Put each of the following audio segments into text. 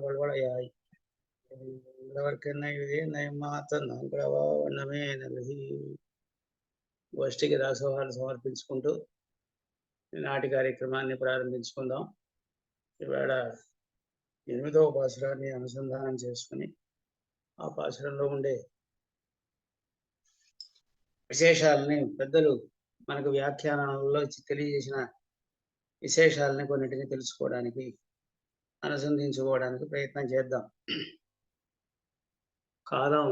பல்வளையாய் నయమాతన్నమే గోష్ఠికి దాసోహాలు సమర్పించుకుంటూ నాటి కార్యక్రమాన్ని ప్రారంభించుకుందాం. ఇవాళ 8వ పాసురాన్ని అనుసంధానం చేసుకుని ఆ పాసురంలో ఉండే విశేషాలని పెద్దలు మనకు వ్యాఖ్యానాలలో తెలియజేసిన విశేషాలని కొన్నిటిని తెలుసుకోవడానికి అనుసంధించుకోవడానికి ప్రయత్నం చేద్దాం. కాలం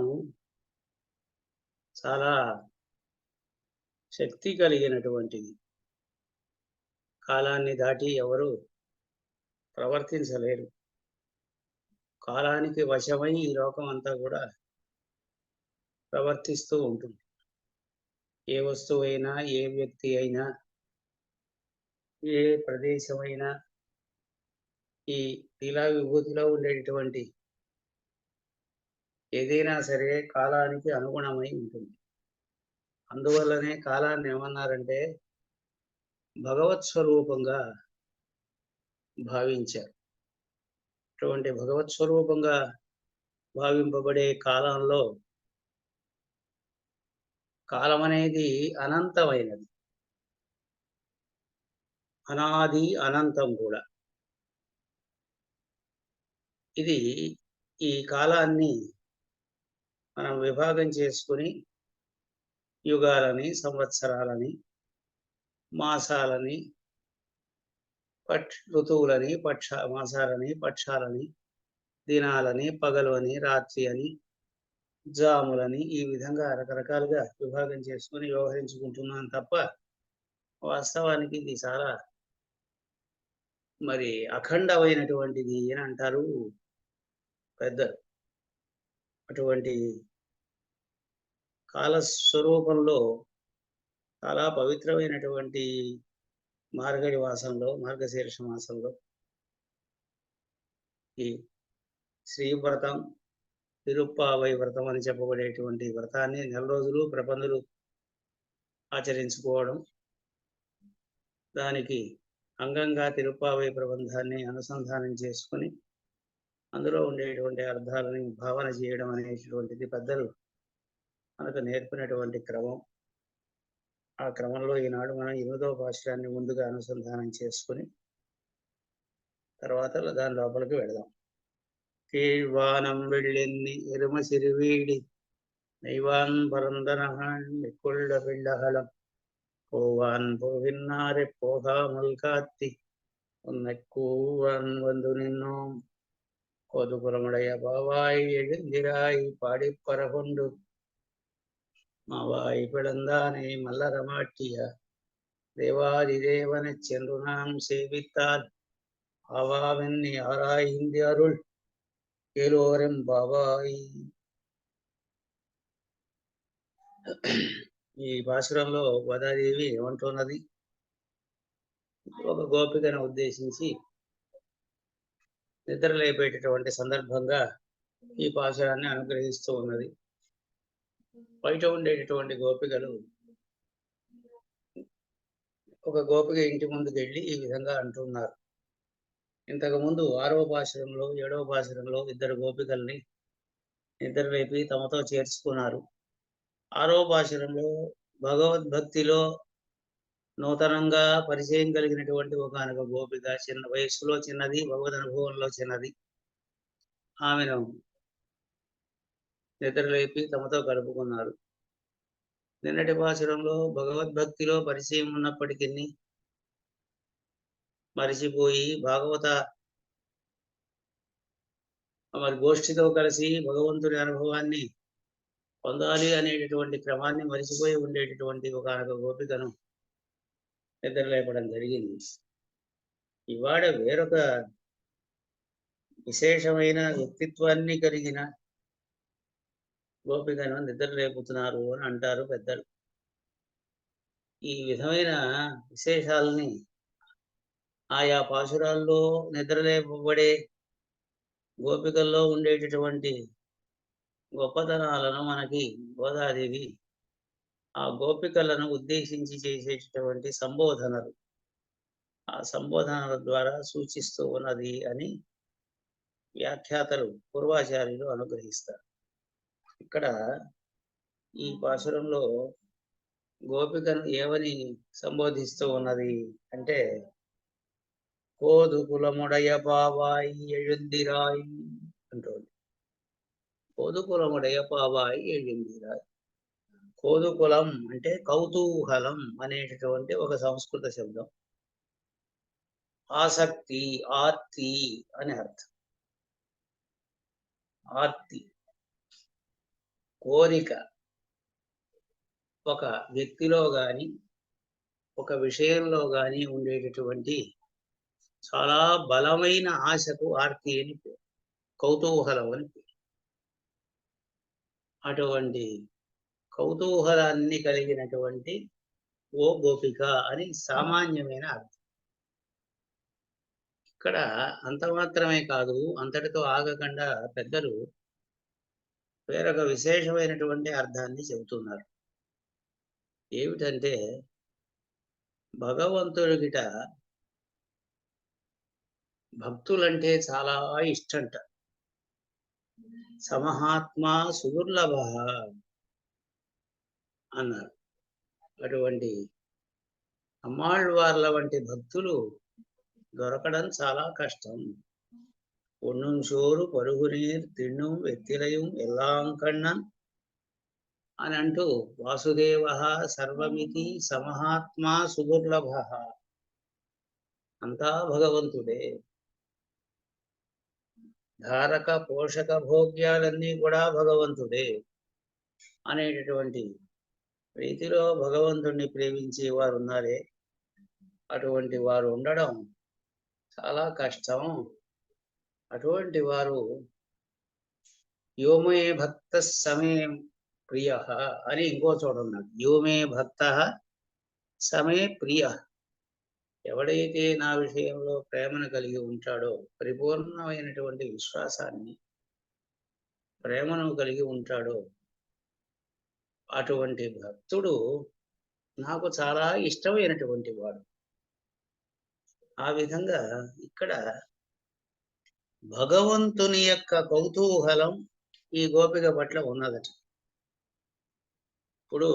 చాలా శక్తి కలిగినటువంటిది. కాలాన్ని దాటి ఎవరు ప్రవర్తించలేరు. కాలానికి వశమై ఈ లోకం అంతా కూడా ప్రవర్తిస్తూ ఉంటుంది. ఏ వస్తువైనా, ఏ వ్యక్తి అయినా, ఏ ప్రదేశమైనా ఈ లీలా విభూతిలో ఉండేటటువంటి ఏదైనా సరే కాలానికి అనుగుణమై ఉంటుంది. అందువల్లనే కాలాన్ని ఏమన్నారంటే భగవత్ స్వరూపంగా భావించారు. అటువంటి భగవత్ స్వరూపంగా భావింపబడే కాలంలో కాలం అనేది అనంతమైనది, అనాది అనంతం కూడా. ఇది ఈ కాలాన్ని మనం విభాగం చేసుకుని యుగాలని, సంవత్సరాలని, మాసాలని, ఋతువులని, మాసాలని, పక్షాలని, దినాలని, పగలు అని, రాత్రి అని, జాములని, ఈ విధంగా రకరకాలుగా విభాగం చేసుకుని వ్యవహరించుకుంటున్నాం తప్ప వాస్తవానికి ఇది చాలా అఖండమైనటువంటిది అని అంటారు పెద్దలు. అటువంటి కాలస్వరూపంలో చాలా పవిత్రమైనటువంటి మార్గశీర్ష మాసంలో ఈ శ్రీవ్రతం, తిరుప్పావై వ్రతం అని చెప్పబడేటువంటి వ్రతాన్ని 4 రోజులు ప్రబంధులు ఆచరించుకోవడం, దానికి అంగంగా తిరుప్పావై ప్రబంధాన్ని అనుసంధానం చేసుకుని అందులో ఉండేటువంటి అర్థాలని భావన చేయడం అనేటువంటిది పెద్దలు మనకు నేర్పినటువంటి క్రమం. ఆ క్రమంలో ఈనాడు మనం 8వ పాసురాన్ని ముందుగా అనుసంధానం చేసుకుని తర్వాత దాని లోపలికి వెళదాం. కీழ்వానం వెళ్ళెన్ని ఎరుమసిరివీడి నైవాన్ పరందనహాన్ ఎక్కుళ్ళ పిళ్ళహళం పోవాన్ పోవిన్నారె పోగాముల్ కాత్తి ఉన్నెక్కూవన్ వందు నిన్నోం కోదుపురముடைய பாவாய் எழுந்திராய் பாடிப்பரகொண்டு மாவாய் பிளந்தானே மல்லரமாட்டிய தேவாதிதேவனை சென்று நாம் சேவித்தால் ஆவாவென்னி ஆராய் இந்தி அருள் கேளோரெம் బాబాయ్. ఈ పాసురంలో గోదాదేవి ఏమంటున్నది? ఒక గోపికను ఉద్దేశించి నిద్రలేపేటటువంటి సందర్భంగా ఈ పాసురాన్ని అనుగ్రహిస్తూ ఉన్నది. బయట ఉండేటటువంటి గోపికలు ఒక గోపిక ఇంటి ముందుకు వెళ్ళి ఈ విధంగా అంటున్నారు. ఇంతకుముందు 6వ పాసురంలో, 7వ పాసురంలో 2 గోపికల్ని నిద్రలేపి తమతో చేర్చుకున్నారు. 6వ పాసురంలో భగవద్భక్తిలో నూతనంగా పరిచయం కలిగినటువంటి ఒకనొక గోపిక, చిన్న వయస్సులో చిన్నది, భగవద్ అనుభవంలో చిన్నది, ఆమెను నిద్రలేపి తమతో కలుపుకున్నారు. నిన్నటి పాసురంలో భగవద్భక్తిలో పరిచయం ఉన్నప్పటికీ మరిచిపోయి భాగవత గోష్ఠితో కలిసి భగవంతుడి అనుభవాన్ని పొందాలి అనేటటువంటి క్రమాన్ని మరిచిపోయి ఉండేటటువంటి ఒకనొక గోపికను నిద్రలేపడం జరిగింది. ఇవాళ వేరొక విశేషమైన వ్యక్తిత్వాన్ని కలిగిన గోపికను నిద్రలేపుతున్నారు అని అంటారు పెద్దలు. ఈ విధమైన విశేషాలని ఆయా పాసురాల్లో నిద్రలేపబడే గోపికల్లో ఉండేటటువంటి గొప్పతనాలను మనకి గోదాదేవి ఆ గోపికలను ఉద్దేశించి చేసేటటువంటి సంబోధనలు, ఆ సంబోధనల ద్వారా సూచిస్తూ ఉన్నది అని వ్యాఖ్యాతలు పూర్వాచార్యులు అనుగ్రహిస్తారు. ఇక్కడ ఈ పాసురంలో గోపికను ఏమని సంబోధిస్తూ ఉన్నది అంటే, కోదు కులముడయ పావాయి ఎഴുந்திరాయి అంటుంది. కోదు కులముడయ పావాయి ఎഴുந்திరాయి. కోదు కులం అంటే కౌతూహలం అనేటటువంటి ఒక సంస్కృత శబ్దం. ఆసక్తి, ఆర్తి అని అర్థం. ఆర్తి, కోరిక, ఒక వ్యక్తిలో గాని ఒక విషయంలో గాని ఉండేటటువంటి చాలా బలమైన ఆశకు ఆర్తి అని పేరు, కౌతూహలం అని పేరు. అటువంటి కౌతూహలాన్ని కలిగినటువంటి ఓ గోపిక అని సామాన్యమైన అర్థం. ఇక్కడ అంత మాత్రమే కాదు, అంతటితో ఆగకుండా పెద్దలు వేరొక విశేషమైనటువంటి అర్థాన్ని చెబుతున్నారు. ఏమిటంటే, భగవంతుడికిట భక్తులంటే చాలా ఇష్టంట. సమహాత్మా సుదుర్లభ అన్నారు. అటువంటి అమ్మాళ్ళవార్ల వంటి భక్తులు దొరకడం చాలా కష్టం. పొన్నుంచోరు పరుగునీర్ తిన్ను వెత్తిలయం ఎల్లాంకണ്ണన్ అని అంటూ, వాసుదేవ సర్వమితి సమహాత్మా సుదుర్లభ, అంతా భగవంతుడే. ధారక పోషక భోగ్యాలన్నీ కూడా భగవంతుడే అనేటటువంటి రీతిలో భగవంతుణ్ణి ప్రేమించే వారు ఉన్నారే, అటువంటి వారు ఉండడం చాలా కష్టం. అటువంటి వారు యోమే భక్త సమే ప్రియ అని ఇంకో చోట ఉన్నాడు. యోమే భక్త సమే ప్రియ, ఎవడైతే నా విషయంలో ప్రేమను కలిగి ఉంటాడో, పరిపూర్ణమైనటువంటి విశ్వాసాన్ని ప్రేమను కలిగి ఉంటాడో, అటువంటి భక్తుడు నాకు చాలా ఇష్టమైనటువంటి వాడు. ఆ విధంగా ఇక్కడ భగవంతుని యొక్క కౌతూహలం ఈ గోపిక పట్ల ఉన్నదట. ఇప్పుడు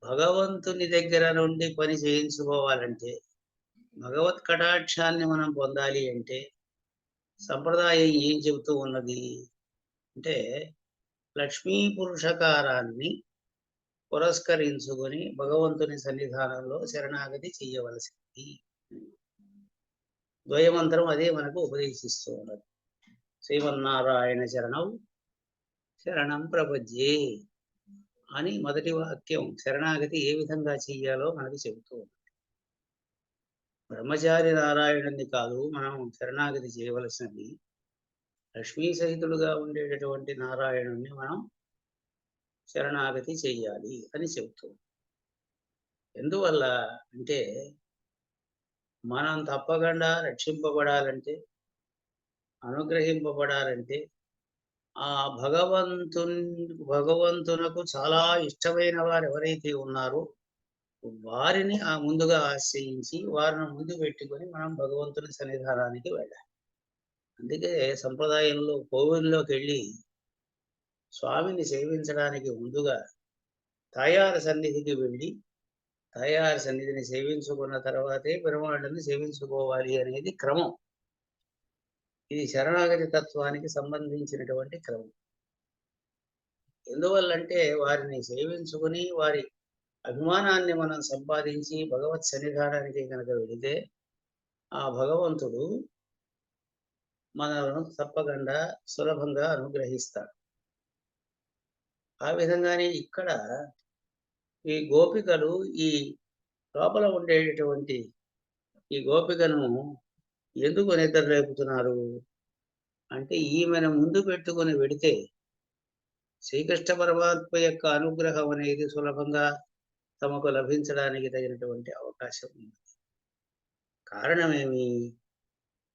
భగవంతుని దగ్గర నుండి పని చేయించుకోవాలంటే, భగవత్ కటాక్షాన్ని మనం పొందాలి అంటే సంప్రదాయం ఏం చెబుతూ ఉన్నది అంటే, లక్ష్మీ పురుషకారాన్ని పురస్కరించుకొని భగవంతుని సన్నిధానంలో శరణాగతి చెయ్యవలసింది. ద్వయమంత్రం అదే మనకు ఉపదేశిస్తూ ఉన్నది. శ్రీమన్నారాయణ శరణం శరణం ప్రపద్యే అని మొదటి వాక్యం శరణాగతి ఏ విధంగా చెయ్యాలో మనకు చెబుతూ ఉంది. బ్రహ్మచారి నారాయణుని కాదు మనం శరణాగతి చేయవలసినది, లక్ష్మీ సహితుడుగా ఉండేటటువంటి నారాయణుణ్ణి మనం శరణాగతి చెయ్యాలి అని చెబుతూ. ఎందువల్ల అంటే, మనం తప్పకుండా రక్షింపబడాలంటే, అనుగ్రహింపబడాలంటే, ఆ భగవంతునకు చాలా ఇష్టమైన వారు ఎవరైతే ఉన్నారో వారిని ముందుగా ఆశ్రయించి వారిని ముందు పెట్టుకొని మనం భగవంతుని సన్నిధానానికి వెళ్ళాలి. అందుకే సంప్రదాయంలో కోవిల్లోకి వెళ్ళి స్వామిని సేవించడానికి ముందుగా తాయారు సన్నిధికి వెళ్ళి తాయారు సన్నిధిని సేవించుకున్న తర్వాతే పెరుమాళ్ళని సేవించుకోవాలి అనేది క్రమం. ఇది శరణాగతి తత్వానికి సంబంధించినటువంటి క్రమం. ఎందువల్లంటే, వారిని సేవించుకుని వారి అభిమానాన్ని మనం సంపాదించి భగవత్ సన్నిధానానికి కనుక వెళితే ఆ భగవంతుడు మనలను తప్పకుండా సులభంగా అనుగ్రహిస్తాడు. ఆ విధంగానే ఇక్కడ ఈ గోపికలు ఈ లోపల ఉండేటటువంటి ఈ గోపికను ఎందుకు నిద్ర రేపుతున్నారు అంటే, ఈమెను ముందు పెట్టుకుని వెడితే శ్రీకృష్ణ పరమాత్మ యొక్క అనుగ్రహం అనేది సులభంగా తమకు లభించడానికి తగినటువంటి అవకాశం ఉంది. కారణమేమి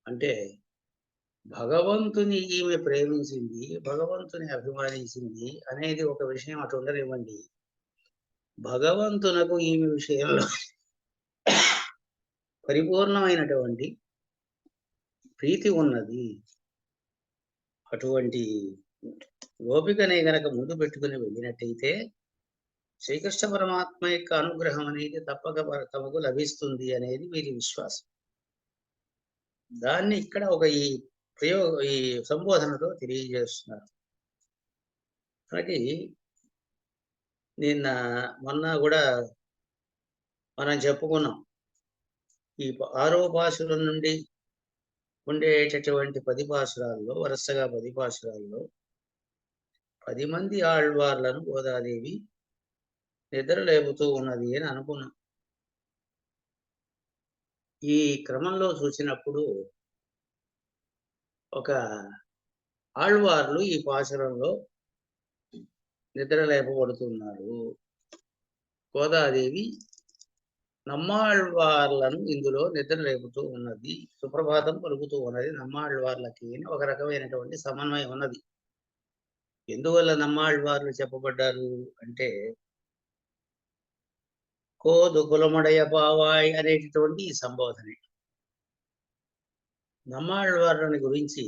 అంటే, భగవంతుని ఈమె ప్రేమించింది, భగవంతుని అభిమానించింది అనేది ఒక విషయం అటు ఉండనివ్వండి. భగవంతునకు ఈమె విషయంలో పరిపూర్ణమైనటువంటి ప్రీతి ఉన్నది. అటువంటి ఓపికనే గనక ముందు పెట్టుకుని వెళ్ళినట్టయితే శ్రీకృష్ణ పరమాత్మ యొక్క అనుగ్రహం అనేది తప్పక తమకు లభిస్తుంది అనేది వీరి విశ్వాసం. దాన్ని ఇక్కడ ఒక ఈ సంబోధనలో తెలియజేస్తున్నారు. మనకి మొన్న కూడా మనం చెప్పుకున్నాం, ఈ 6వ పాశురం నుండి ఉండేటటువంటి 10 పాశురాల్లో, వరుసగా 10 పాశురాల్లో 10 మంది ఆళ్వార్లను గోదాదేవి నిద్ర లేపుతూ ఉన్నది అని అనుకున్నాం. ఈ క్రమంలో చూసినప్పుడు ఒక ఆళ్వార్లు ఈ పాశురంలో నిద్ర లేపబడుతున్నారు. గోదాదేవి నమ్మాళ్వార్లను ఇందులో నిద్ర లేపుతూ ఉన్నది, సుప్రభాతం పలుకుతూ ఉన్నది. నమ్మాళ్వార్లకి ఒక రకమైనటువంటి సమన్వయం ఉన్నది. ఎందువల్ల నమ్మాళ్వార్లు చెప్పబడ్డారు అంటే, కోదు కులమడయ పావాయ్ అనేటటువంటి ఈ సంబోధనే. నమ్మాళ్వార్లని గురించి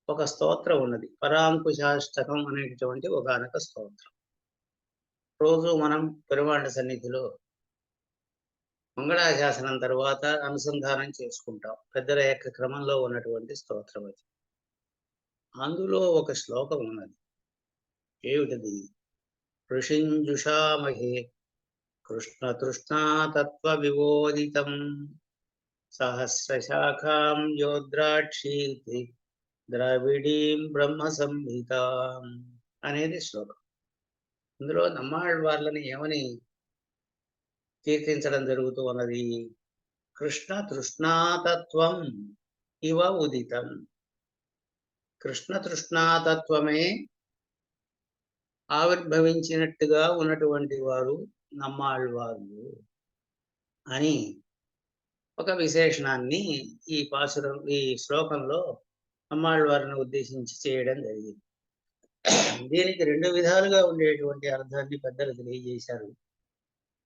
ఒక స్తోత్రం ఉన్నది, పరాంకుశాష్టకం అనేటటువంటి ఒకనొక స్తోత్రం. రోజు మనం పెరుమాళ్ళ సన్నిధిలో మంగళాశాసనం తరువాత అనుసంధానం చేసుకుంటాం. పెద్దల యొక్క క్రమంలో ఉన్నటువంటి స్తోత్రం అది. అందులో ఒక శ్లోకం ఉన్నది. ఏమిటది? ఋషింజుషామహే కృష్ణ తృష్ణాతత్వ వివోదితం సహస్రశాఖాం యోద్రాక్షీతి ద్రవిడీం బ్రహ్మ సంహితాం అనేది శ్లోకం. ఇందులో నమ్మాళ్వార్లని ఏమని కీర్తించడం జరుగుతూ ఉన్నది? కృష్ణ తృష్ణాతత్వం ఇవ ఉదితం. కృష్ణ తృష్ణాతత్వమే ఆవిర్భవించినట్టుగా ఉన్నటువంటి వారు నమ్మాళ్వార్లు అని ఒక విశేషణాన్ని ఈ శ్లోకంలో నమ్మాళ్వారిని ఉద్దేశించి చేయడం జరిగింది. దీనికి 2 విధాలుగా ఉండేటువంటి అర్థాన్ని పెద్దలు తెలియజేశారు.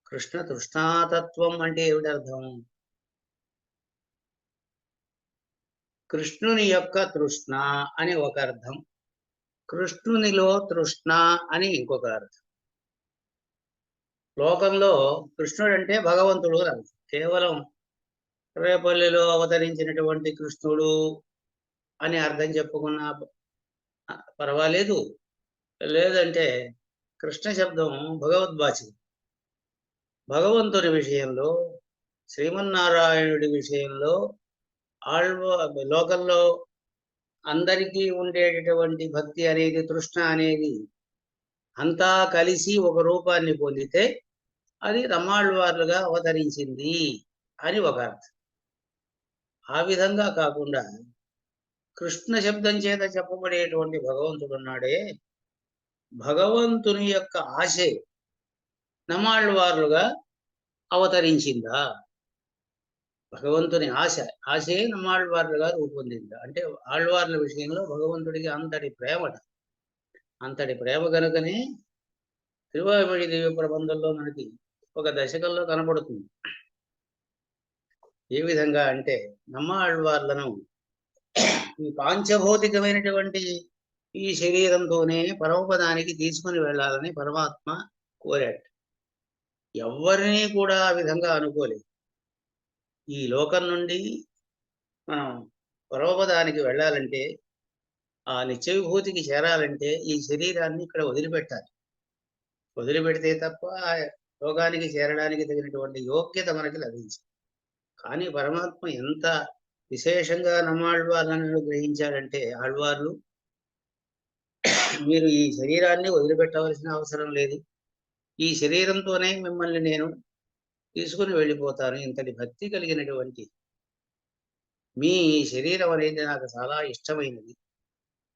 కృష్ణ తృష్ణాతత్వం అంటే ఏమిటి అర్థం? కృష్ణుని యొక్క తృష్ణ అని ఒక అర్థం, కృష్ణునిలో తృష్ణ అని ఇంకొక అర్థం. లోకంలో కృష్ణుడు అంటే భగవంతుడు అని అర్థం. కేవలం రేపల్లిలో అవతరించినటువంటి కృష్ణుడు అని అర్థం చెప్పుకున్నా పర్వాలేదు. లేదంటే కృష్ణ శబ్దం భగవద్వాచకం. భగవంతుని విషయంలో, శ్రీమన్నారాయణుడి విషయంలో లోకంలో అందరికీ ఉండేటటువంటి భక్తి అనేది, తృష్ణ అనేది అంతా కలిసి ఒక రూపాన్ని పొందితే అది నమ్మాళ్వార్లుగా అవతరించింది అని ఒక అర్థం. ఆ విధంగా కాకుండా కృష్ణ శబ్దం చేత చెప్పబడేటువంటి భగవంతుడు ఉన్నాడే, భగవంతుని యొక్క ఆశే నమ్మాళ్వార్లుగా అవతరించిందా? భగవంతుని ఆశే నమ్మాళ్వార్లుగా రూపొందిందా? అంటే ఆళ్వార్ల విషయంలో భగవంతుడికి అంతటి ప్రేమ కనుకనే తిరువాయిమొഴി దివ్య ప్రబంధంలో మనకి ఒక దశకంలో కనబడుతుంది. ఏ విధంగా అంటే, నమ్మాళ్వార్లను ఈ పాంచభౌతికమైనటువంటి ఈ శరీరంతోనే పరమపదానికి తీసుకుని వెళ్ళాలని పరమాత్మ కోరాడు. ఎవరిని కూడా ఆ విధంగా అనుకోలేదు. ఈ లోకం నుండి మనం పరమపదానికి వెళ్ళాలంటే, ఆ నిత్య విభూతికి చేరాలంటే ఈ శరీరాన్ని ఇక్కడ వదిలిపెట్టాలి. వదిలిపెడితే తప్ప ఆ లోకానికి చేరడానికి తగినటువంటి యోగ్యత మనకి లభించింది. కానీ పరమాత్మ ఎంత విశేషంగా నమ్మాళ్వార్లను గ్రహించాడంటే, ఆళ్వార్లు మీరు ఈ శరీరాన్ని వదిలిపెట్టవలసిన అవసరం లేదు, ఈ శరీరంతోనే మిమ్మల్ని నేను తీసుకుని వెళ్ళిపోతాను. ఇంతటి భక్తి కలిగినటువంటి మీ శరీరం అనేది నాకు చాలా ఇష్టమైనది,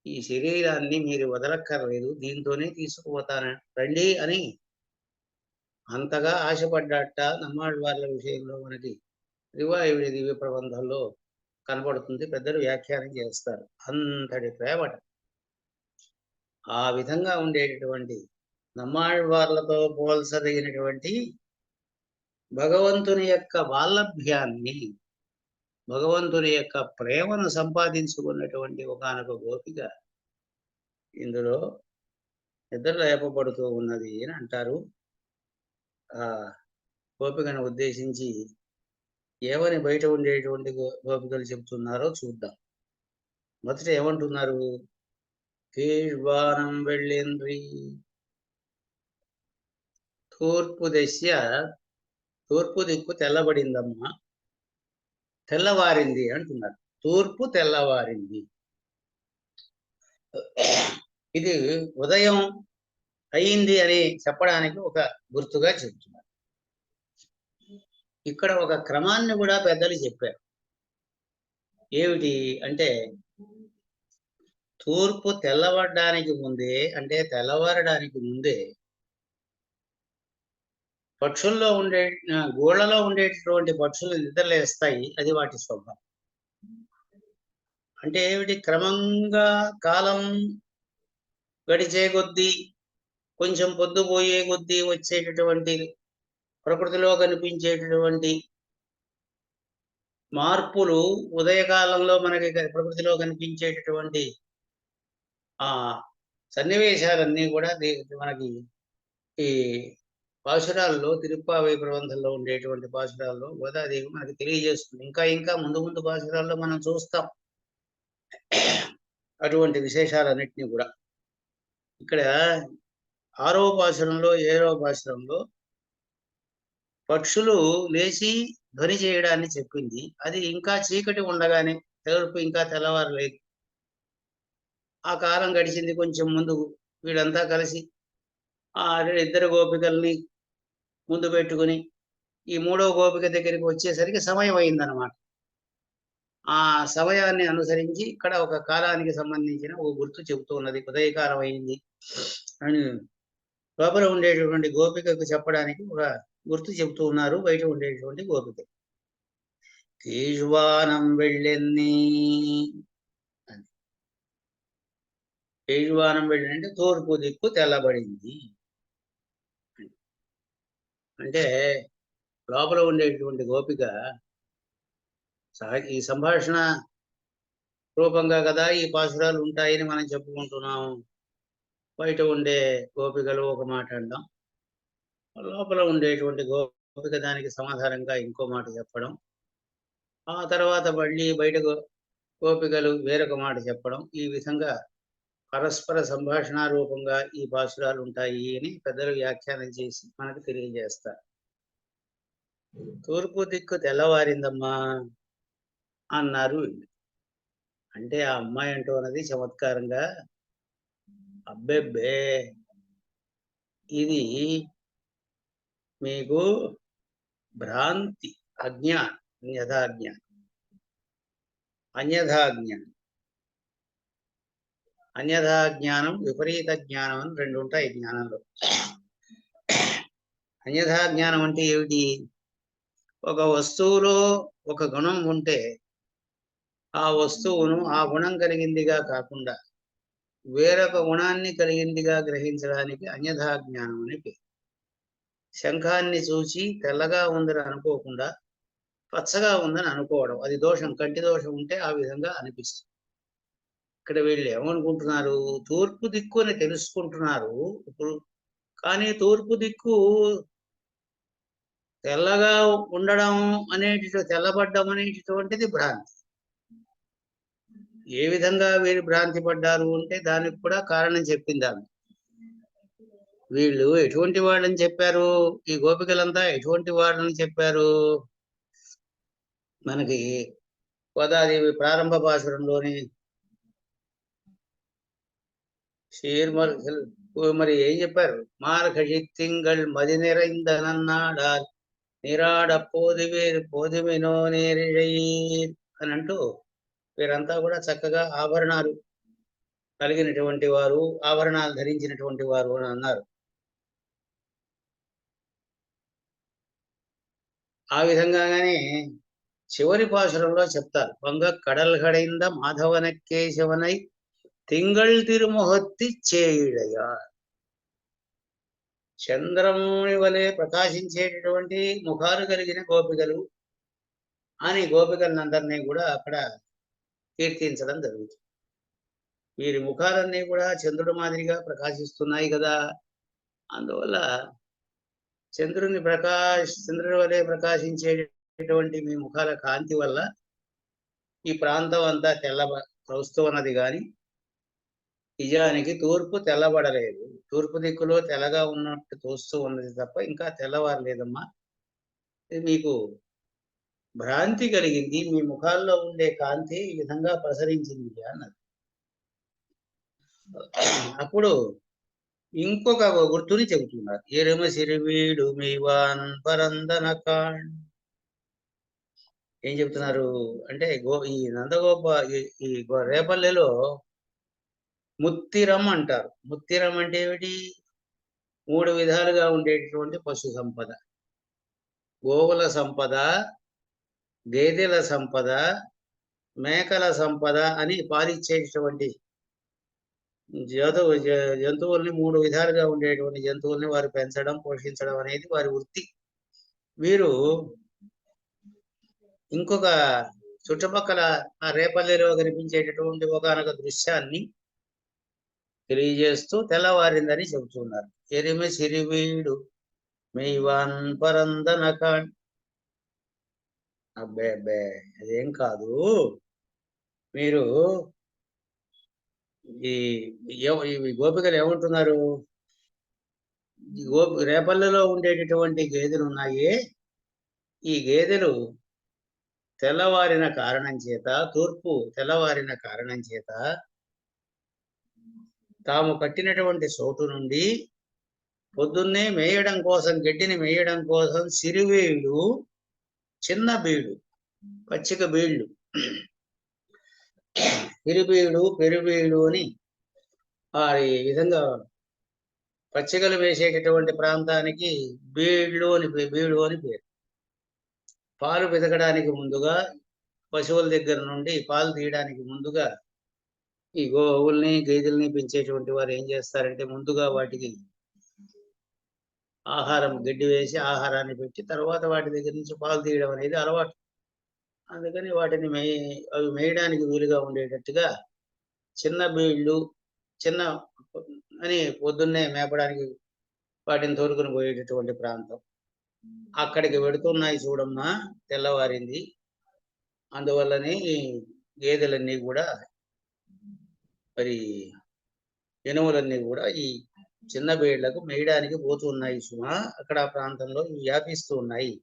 ఈ శరీరాన్ని మీరు వదలక్కర్లేదు, దీంతోనే తీసుకుపోతాను రండి అని అంతగా ఆశపడ్డాట. నమ్మాళ్వార్ల విషయంలో మనకి తిరువాయిమొഴി దివ్య ప్రబంధంలో కనబడుతుంది. పెద్దలు వ్యాఖ్యానం చేస్తారు. అంతటి ప్రేమట. ఆ విధంగా ఉండేటటువంటి నమ్మాళ్వార్లతో పోల్చదగినటువంటి భగవంతుని యొక్క వాల్లభ్యాన్ని భగవంతుని యొక్క ప్రేమను సంపాదించుకున్నటువంటి ఒకానొక గోపిక ఇందులో నిద్ర లేపబడుతూ ఉన్నది అని అంటారు. ఆ గోపికను ఉద్దేశించి ఏమని బయట ఉండేటువంటి గోపికలు చెబుతున్నారో చూద్దాం. మొదట ఏమంటున్నారు? కీழ்వానం వెళ్ళిండ్రి, తూర్పు దిక్కు తెల్లబడిందమ్మా, తెల్లవారింది అంటున్నారు. తూర్పు తెల్లవారింది. ఇది ఉదయం అయింది అని చెప్పడానికి ఒక గుర్తుగా చెప్తున్నారు. ఇక్కడ ఒక క్రమాన్ని కూడా పెద్దలు చెప్పారు. ఏమిటి అంటే, తూర్పు తెల్లబడడానికి ముందే, అంటే తెల్లవారడానికి ముందే పక్షుల్లో గోళ్లలో ఉండేటటువంటి పక్షులు నిద్రలేస్తాయి. అది వాటి స్వభావం. అంటే ఏమిటి? క్రమంగా కాలం గడిచే కొద్దీ, కొంచెం పొద్దుపోయే కొద్దీ వచ్చేటటువంటి ప్రకృతిలో కనిపించేటటువంటి మార్పులు, ఉదయకాలంలో మనకి ప్రకృతిలో కనిపించేటటువంటి ఆ సన్నివేశాలన్నీ కూడా మనకి ఈ పాశురాల్లో, తిరుప్పావై ప్రబంధంలో ఉండేటువంటి పాశురాల్లో గోదాదేవి మనకి తెలియజేస్తుంది. ఇంకా ముందు ముందు పాశురాల్లో మనం చూస్తాం అటువంటి విశేషాలన్నింటినీ కూడా. ఇక్కడ 6వ పాశురంలో 7వ పాశురంలో పక్షులు లేచి ధ్వని చేయడాన్ని చెప్పింది. అది ఇంకా చీకటి ఉండగానే, తలుపు ఇంకా తెల్లవారలేదు. ఆ కాలం గడిచింది. కొంచెం ముందు వీళ్ళంతా కలిసి ఆ ఇద్దరు గోపికల్ని ముందు పెట్టుకుని ఈ 3వ గోపిక దగ్గరికి వచ్చేసరికి సమయం అయిందనమాట. ఆ సమయాన్ని అనుసరించి ఇక్కడ ఒక కాలానికి సంబంధించిన ఓ గుర్తు చెబుతూ ఉన్నది. ఉదయకాలం అయింది అని లోపల ఉండేటటువంటి గోపికకు చెప్పడానికి ఒక గుర్తు చెబుతూ ఉన్నారు బయట ఉండేటటువంటి గోపిక. కీழ்వానం వెళ్ళెన్ని, కీழ்వానం వెళ్ళంటే తూర్పు దిక్కు తెల్లబడింది. అంటే లోపల ఉండేటువంటి గోపిక ఈ సంభాషణ రూపంగా కదా ఈ పాశురాలు ఉంటాయని మనం చెప్పుకుంటున్నాము. బయట ఉండే గోపికలు ఒక మాట అంటాం, లోపల ఉండేటువంటి గోపిక దానికి సమాధానంగా ఇంకో మాట చెప్పడం, ఆ తర్వాత మళ్ళీ బయట గోపికలు వేరొక మాట చెప్పడం, ఈ విధంగా పరస్పర సంభాషణ రూపంగా ఈ పాశురాలు ఉంటాయి అని పెద్దలు వ్యాఖ్యానం చేసి మనకు తెలియజేస్తారు. తూర్పు దిక్కు తెల్లవారిందమ్మా అన్నారు. అంటే ఆ అమ్మాయి అంటూ అన్నది చమత్కారంగా, అబ్బెబ్బే ఇది మీకు భ్రాంతి, అజ్ఞానం, అన్యథా జ్ఞానం విపరీత జ్ఞానం అని రెండు ఉంటాయి జ్ఞానంలో. అన్యథా జ్ఞానం అంటే ఏమిటి? ఒక వస్తువులో ఒక గుణం ఉంటే ఆ వస్తువును ఆ గుణం కలిగిందిగా కాకుండా వేరొక గుణాన్ని కలిగిందిగా గ్రహించడానికి అన్యథా జ్ఞానం అని పేరు. శంఖాన్ని చూసి తెల్లగా ఉందని అనుకోకుండా పచ్చగా ఉందని అనుకోవడం, అది దోషం. కంటి దోషం ఉంటే ఆ విధంగా అనిపిస్తుంది. ఇక్కడ వీళ్ళు ఏమనుకుంటున్నారు? తూర్పు దిక్కు అని తెలుసుకుంటున్నారు ఇప్పుడు. కానీ తూర్పు దిక్కు తెల్లగా ఉండడం తెల్లబడ్డం అనేటటువంటిది భ్రాంతి. ఏ విధంగా వీరు భ్రాంతి పడ్డారు అంటే దానికి కూడా కారణం చెప్పింది ఆమె. వీళ్ళు ఎటువంటి వాళ్ళని చెప్పారు? ఈ గోపికలంతా ఎటువంటి వాళ్ళని చెప్పారు? మనకి గోదాదేవి ప్రారంభ పాశురంలోని మరి ఏం చెప్పారు? మార్గశి తింగళ్ మది నిరైందనన్నాడాల్ నిరాడ పోదిమినో నేరిழைర్ అని అంటూ వీరంతా కూడా చక్కగా ఆభరణాలు కలిగినటువంటి వారు, ఆభరణాలు ధరించినటువంటి వారు అని అన్నారు. ఆ విధంగానే చివరి పాశురంలో చెప్తారు, వంగ కడల్ కడైంద మాధవన కేశవనై తింగళ్ తిరుముహత్తి చేయుడయా. చంద్రముని వలె ప్రకాశించేటటువంటి ముఖాలు కలిగిన గోపికలు అని గోపికలందరినీ కూడా అక్కడ కీర్తించడం జరుగుతుంది. వీరి ముఖాలన్నీ కూడా చంద్రుడి మాదిరిగా ప్రకాశిస్తున్నాయి కదా. అందువల్ల చంద్రుడి వలె ప్రకాశించేటటువంటి మీ ముఖాల కాంతి వల్ల ఈ ప్రాంతం అంతా తోస్తూ ఉన్నది కానీ నిజానికి తూర్పు తెల్లబడలేదు. తూర్పు దిక్కులో తెల్లగా ఉన్నట్టు తోస్తూ ఉన్నది తప్ప ఇంకా తెల్లవారలేదమ్మా. మీకు భ్రాంతి కలిగింది, మీ ముఖాల్లో ఉండే కాంతి ఈ విధంగా ప్రసరించింది అన్నది. అప్పుడు ఇంకొక గుర్తుని చెబుతున్నారు. ఎరుమ సిరివీడు మీవాన్ పరందనకాండ్. ఏం చెప్తున్నారు అంటే ఈ నందగోప ఈ రేపల్లెలో ముత్తిరం అంటారు. ముత్తిరం అంటే ఏమిటి? 3 విధాలుగా ఉండేటటువంటి పశు సంపద. గోవుల సంపద, గేదెల సంపద, మేకల సంపద అని పాలిచ్చేటటువంటి జంతువుల్ని 3 విధాలుగా ఉండేటువంటి జంతువుల్ని వారు పెంచడం, పోషించడం అనేది వారి వృత్తి. వీరు ఇంకొక చుట్టుపక్కల ఆ రేపల్లెలో కనిపించేటటువంటి ఒకనొక దృశ్యాన్ని తెలియజేస్తూ తెల్లవారిందని చెబుతున్నారు. ఎరిమి సిరివీడు మెయ్వాన్ పరందనకాండ్. అబ్బే అబ్బే, అదేం కాదు. మీరు ఈ గోపికలు ఏమంటున్నారు? రేపల్లెలో ఉండేటటువంటి గేదెలు ఉన్నాయి. ఈ గేదెలు తెల్లవారిన కారణం చేత, తూర్పు తెల్లవారిన కారణం చేత తాము కట్టినటువంటి చోటు నుండి పొద్దున్నే మేయడం కోసం, గడ్డిని మేయడం కోసం సిరివేళ్ళు, చిన్న బీడు, పచ్చిక బీళ్లు, సిరిబీడు, పెరుబీడు అని ఆ విధంగా పచ్చికలు వేసేటటువంటి ప్రాంతానికి బీడు అని పేరు. పాలు పితకడానికి ముందుగా, పశువుల దగ్గర నుండి పాలు తీయడానికి ముందుగా ఈ గోవుల్ని, గేదెల్ని పెంచేటువంటి వారు ఏం చేస్తారంటే ముందుగా వాటికి ఆహారం, గడ్డి వేసి ఆహారాన్ని పెట్టి తర్వాత వాటి దగ్గర నుంచి పాలు తీయడం అనేది అలవాటు. అందుకని వాటిని అవి మేయడానికి వీలుగా ఉండేటట్టుగా చిన్న బీళ్లు, చిన్న అని పొద్దున్నే మేపడానికి వాటిని తోలుకుని పోయేటటువంటి ప్రాంతం. అక్కడికి వెడుతున్నాయి చూడమ్మా, తెల్లవారింది. అందువల్లనే గేదెలన్నీ కూడా, మరి ఎనుములన్నీ కూడా ఈ చిన్న బేళ్లకు మేయడానికి పోతున్నాయి సుమా. అక్కడ ఆ ప్రాంతంలో వ్యాపిస్తూ ఉన్నాయి.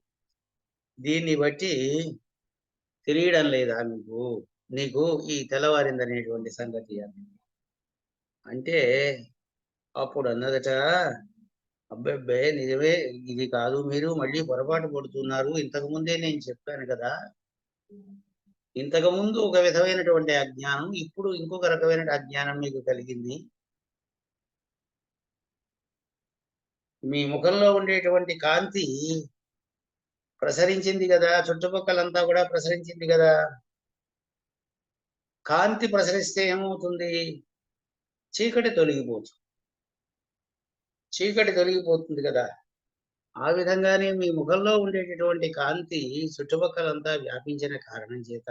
దీన్ని బట్టి తెలియడం లేదా నీకు ఈ తెల్లవారిందనేటువంటి సంగతి అంటే అప్పుడు అన్నదట, అబ్బాయి నిజమే, ఇది కాదు, మీరు మళ్ళీ పొరపాటు పడుతున్నారు. ఇంతకుముందే నేను చెప్పాను కదా, ఇంతకుముందు ఒక విధమైనటువంటి అజ్ఞానం, ఇప్పుడు ఇంకొక రకమైన అజ్ఞానం మీకు కలిగింది. మీ ముఖంలో ఉండేటువంటి కాంతి ప్రసరించింది కదా, చుట్టుపక్కలంతా కూడా ప్రసరించింది కదా. కాంతి ప్రసరిస్తే ఏమవుతుంది? చీకటి తొలగిపోతుంది కదా. ఆ విధంగానే మీ ముఖంలో ఉండేటటువంటి కాంతి చుట్టుపక్కలంతా వ్యాపించిన కారణం చేత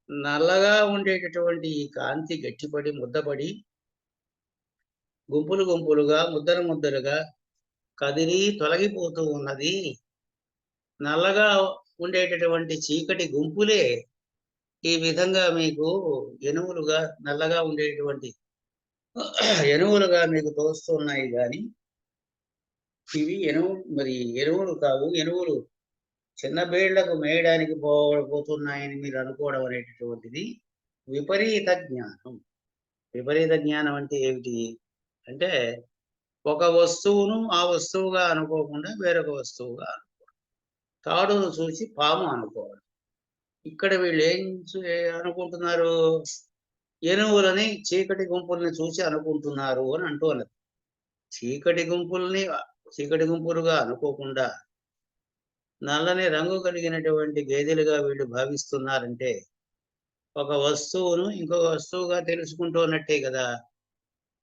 నల్లగా ఉండేటటువంటి ఈ కాంతి గట్టిపడి, ముద్దపడి, గుంపులుగా, ముద్దలుగా కదిలి తొలగిపోతూ ఉన్నది. నల్లగా ఉండేటటువంటి చీకటి గుంపులే ఈ విధంగా మీకు ఎనుములుగా, నల్లగా ఉండేటువంటి ఎనుములుగా మీకు తోస్తున్నాయి. కానీ ఇవి ఎనుములు కావు. ఎనుములు చిన్న బేళ్లకు మేయడానికి పోతున్నాయని మీరు అనుకోవడం అనేటటువంటిది విపరీత జ్ఞానం. విపరీత జ్ఞానం అంటే ఏమిటి అంటే, ఒక వస్తువును ఆ వస్తువుగా అనుకోకుండా వేరొక వస్తువుగా అనుకోవడం. తాడును చూసి పాము అనుకోవడం. ఇక్కడ వీళ్ళు ఏం అనుకుంటున్నారు? ఎనువులని చీకటి గుంపుల్ని చూసి అనుకుంటున్నారు అని అంటూ అన్నది. చీకటి గుంపులుగా అనుకోకుండా నల్లని రంగు కలిగినటువంటి గేదెలుగా వీళ్ళు భావిస్తున్నారంటే ఒక వస్తువును ఇంకొక వస్తువుగా తెలుసుకుంటున్నట్టే కదా.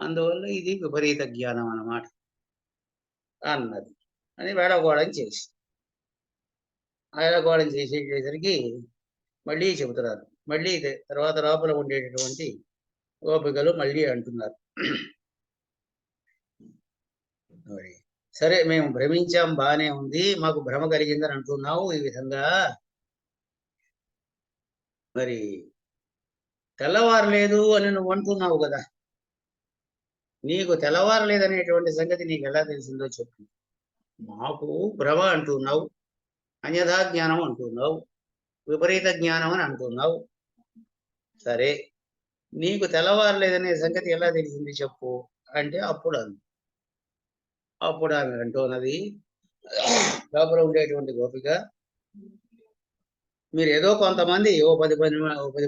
అందువల్ల ఇది విపరీత జ్ఞానం అన్నమాట అన్నది అని వేడగోళం చేసి ఆయనకోవడం చేసేసరికి మళ్ళీ చెబుతున్నారు. మళ్ళీ తర్వాత లోపల ఉండేటటువంటి గోపికలు మళ్ళీ అంటున్నారు, సరే మేము భ్రమించాం, బానే ఉంది, మాకు భ్రమ కలిగిందని అంటున్నావు. ఈ విధంగా మరి తెల్లవారలేదు అని నువ్వు అంటున్నావు కదా, నీకు తెల్లవారలేదనేటువంటి సంగతి నీకు ఎలా తెలిసిందో చెప్పు. మాకు భ్రమ అంటున్నావు, అన్యథా జ్ఞానం అంటున్నావు, విపరీత జ్ఞానం అని అంటున్నావు. సరే, నీకు తెల్లవారలేదనే సంగతి ఎలా తెలిసింది చెప్పు అంటే అప్పుడు ఆమె అంటున్నది, లోపల ఉండేటువంటి గోపిక, మీరు ఏదో కొంతమంది ఓ 10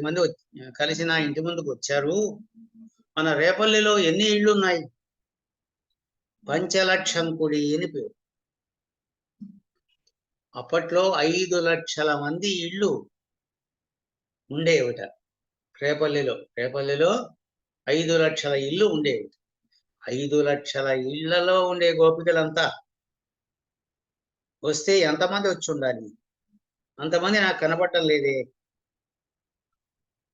మంది కలిసి నా ఇంటి ముందుకు వచ్చారు. మన రేపల్లిలో ఎన్ని ఇళ్ళు ఉన్నాయి? పంచలక్షంకుడి అని పేరు. అప్పట్లో 5 లక్షల మంది ఇళ్ళు ఉండేవిట రేపల్లిలో. 5 లక్షల ఇళ్ళు ఉండేవి. 5 లక్షల ఇళ్లలో ఉండే గోపికలంతా వస్తే ఎంతమంది వచ్చి ఉండాలి? అంతమంది నాకు కనపడటం లేదే.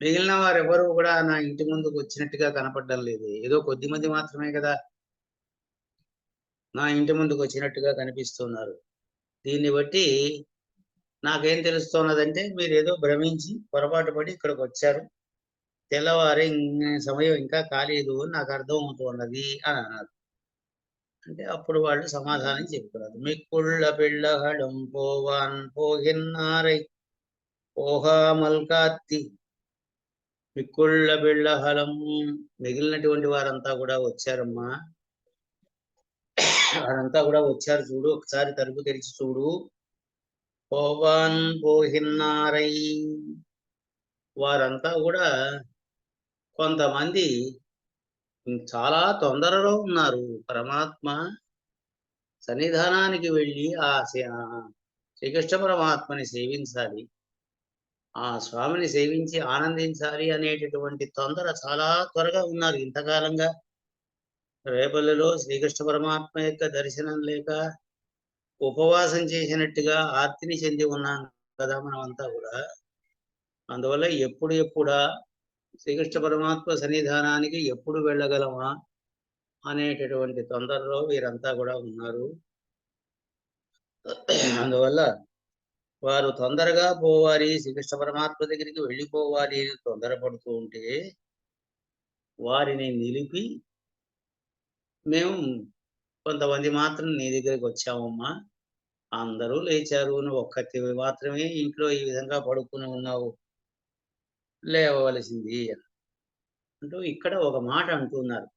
మిగిలిన వారు ఎవరు కూడా నా ఇంటి ముందుకు వచ్చినట్టుగా కనపడడం లేదే. ఏదో కొద్ది మంది మాత్రమే కదా నా ఇంటి ముందుకు వచ్చినట్టుగా కనిపిస్తున్నారు. దీన్ని బట్టి నాకేం తెలుస్తున్నదంటే మీరు ఏదో భ్రమించి పొరపాటు పడి ఇక్కడికి వచ్చారు, తెల్లవారి సమయం ఇంకా కాలేదు అని నాకు అర్థం అవుతున్నది అని అన్నారు. అంటే అప్పుడు వాళ్ళు సమాధానం చెప్తున్నారు, మిక్కుళ్ళ పిళ్ళహడం పోవాన్ పోగిన్నారై పోహామల్ కాత్తి. మిక్కుళ్ళ బిళ్ళహలం, మిగిలినటువంటి వారంతా కూడా వచ్చారమ్మా, వారంతా కూడా వచ్చారు చూడు, ఒకసారి తలుపు తెరిచి చూడు. పోవాన్ పోహిన్నారై, వారంతా కూడా కొంతమంది చాలా తొందరలో ఉన్నారు. పరమాత్మ సన్నిధానానికి వెళ్ళి ఆ శ్రీకృష్ణ పరమాత్మని సేవించాలి, ఆ స్వామిని సేవించి ఆనందించాలి అనేటటువంటి తొందర చాలా త్వరగా ఉన్నారు. ఇంతకాలంగా రేపల్లిలో శ్రీకృష్ణ పరమాత్మ యొక్క దర్శనం లేక ఉపవాసం చేసినట్టుగా ఆర్తిని చెంది ఉన్నాం కదా మనమంతా కూడా. అందువల్ల ఎప్పుడా శ్రీకృష్ణ పరమాత్మ సన్నిధానానికి ఎప్పుడు వెళ్ళగలమా అనేటటువంటి తొందరలో వీరంతా కూడా ఉన్నారు. అందువల్ల వారు తొందరగా పోవాలి, శ్రీకృష్ణ పరమాత్మ దగ్గరికి వెళ్ళిపోవాలి అని తొందరపడుతూ ఉంటే వారిని నిలిపి, మేము కొంతమంది మాత్రం నీ దగ్గరికి వచ్చామమ్మా, అందరూ లేచారు, నువ్వు ఒక్కతివి మాత్రమే ఇంట్లో ఈ విధంగా పడుకుని ఉన్నావు, లేవవలసింది అంటూ ఇక్కడ ఒక మాట అంటున్నారు.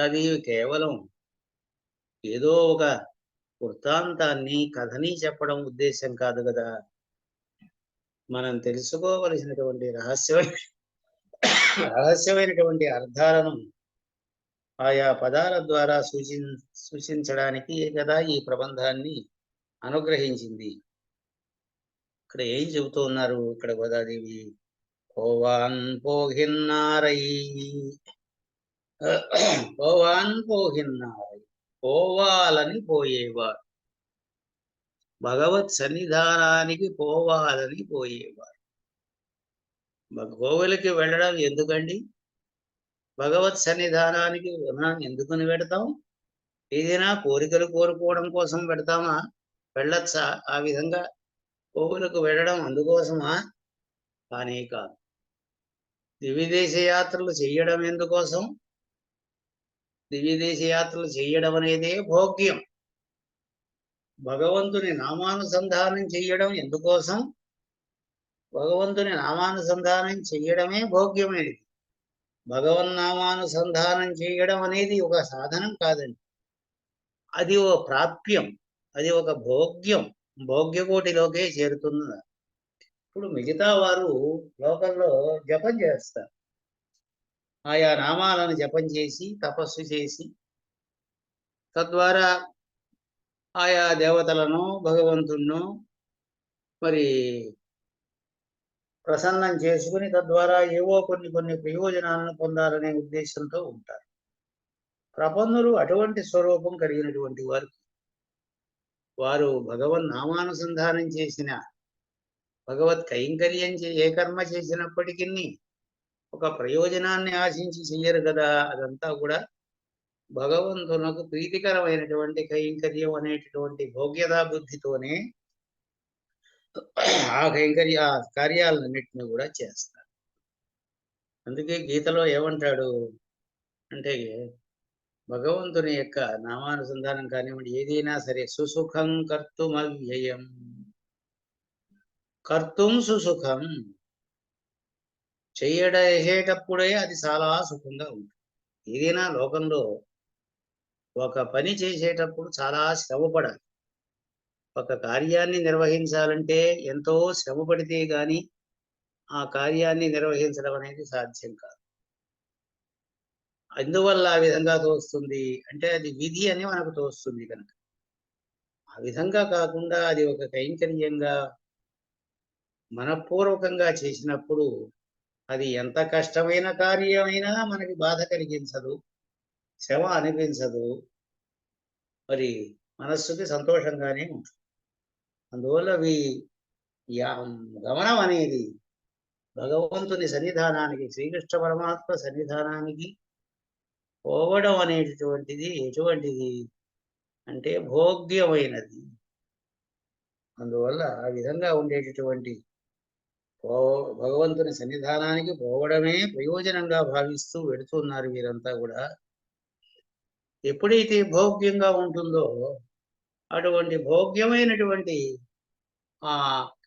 అది కేవలం ఏదో ఒక వృత్తాంతాన్ని, కథని చెప్పడం ఉద్దేశం కాదు కదా. మనం తెలుసుకోవలసినటువంటి రహస్యమైనటువంటి అర్థాలను ఆయా పదాల ద్వారా సూచించడానికి కదా ఈ ప్రబంధాన్ని అనుగ్రహించింది. ఇక్కడ ఏం చెబుతూ ఉన్నారు ఇక్కడ గోదాదేవి? పోవాన్ పోగిన్నారై, పోవాన్ పోగిన్నారై, పోవాలని పోయేవారు, భగవత్ సన్నిధానానికి పోవాలని పోయేవారు. గోవులకి వెళ్ళడం ఎందుకండి? భగవత్ సన్నిధానానికి మనం ఎందుకుని పెడతాం? ఏదైనా కోరికలు కోరుకోవడం కోసం పెడతామా? వెళ్ళొచ్చా ఆ విధంగా గోవులకు వెళ్ళడం అందుకోసమా? కానీ కాదు. దివ్యదేశ యాత్రలు చెయ్యడం ఎందుకోసం? దివ్యదేశ యాత్రలు చెయ్యడం అనేదే భోగ్యం. భగవంతుని నామానుసంధానం చెయ్యడం ఎందుకోసం? భగవంతుని నామానుసంధానం చెయ్యడమే భోగ్యమైనది. భగవన్నామానుసంధానం చేయడం అనేది ఒక సాధనం కాదండి, అది ఓ ప్రాప్యం, అది ఒక భోగ్యం, భోగ్యకోటిలోకే చేరుతున్నది. ఇప్పుడు మిగతా వారు లోకల్లో జపం చేస్తారు, ఆయా నామాలను జపం చేసి తపస్సు చేసి తద్వారా ఆయా దేవతలను, భగవంతుణ్ణు మరి ప్రసన్నం చేసుకుని తద్వారా ఏవో కొన్ని ప్రయోజనాలను పొందాలనే ఉద్దేశంతో ఉంటారు. ప్రపన్నులు అటువంటి స్వరూపం కలిగినటువంటి వారు. వారు భగవన్ నామానుసంధానం చేసిన భగవత్ కైంకర్యం ఏ కర్మ చేసినప్పటికీ ఒక ప్రయోజనాన్ని ఆశించి చెయ్యరు కదా. అదంతా కూడా భగవంతునకు ప్రీతికరమైనటువంటి కైంకర్యం అనేటటువంటి భోగ్యతా బుద్ధితోనే ఆ కార్యాలన్నింటినీ కూడా చేస్తారు. అందుకే గీతలో ఏమంటాడు అంటే, భగవంతుని యొక్క నామానుసంధానం కానివ్వండి, ఏదైనా సరే సుసుఖం కర్తుమవ్యయం, కర్తుం సుసుఖం, చేసేటప్పుడే అది చాలా సుఖంగా ఉంటుంది. ఏదైనా లోకంలో ఒక పని చేసేటప్పుడు చాలా శ్రమపడాలి. ఒక కార్యాన్ని నిర్వహించాలంటే ఎంతో శ్రమ పడితే గాని ఆ కార్యాన్ని నిర్వహించడం అనేది సాధ్యం కాదు. అందువల్ల ఆ విధంగా తోస్తుంది అంటే అది విధి అని మనకు తోస్తుంది కనుక. ఆ విధంగా కాకుండా అది ఒక కైంకర్యంగా మనపూర్వకంగా చేసినప్పుడు అది ఎంత కష్టమైన కార్యమైనా మనకి బాధ కలిగించదు, శ్రమ అనిపించదు, మరి మనస్సుకి సంతోషంగానే ఉంటుంది. అందువల్ల గమనం అనేది భగవంతుని సన్నిధానానికి, శ్రీకృష్ణ పరమాత్మ సన్నిధానానికి పోవడం అనేటటువంటిది ఎటువంటిది అంటే భోగ్యమైనది. అందువల్ల ఆ విధంగా ఉండేటటువంటి భగవంతుని సన్నిధానానికి పోవడమే ప్రయోజనంగా భావిస్తూ వెడుతున్నారు వీరంతా కూడా. ఎప్పుడైతే భోగ్యంగా ఉంటుందో అటువంటి భోగ్యమైనటువంటి ఆ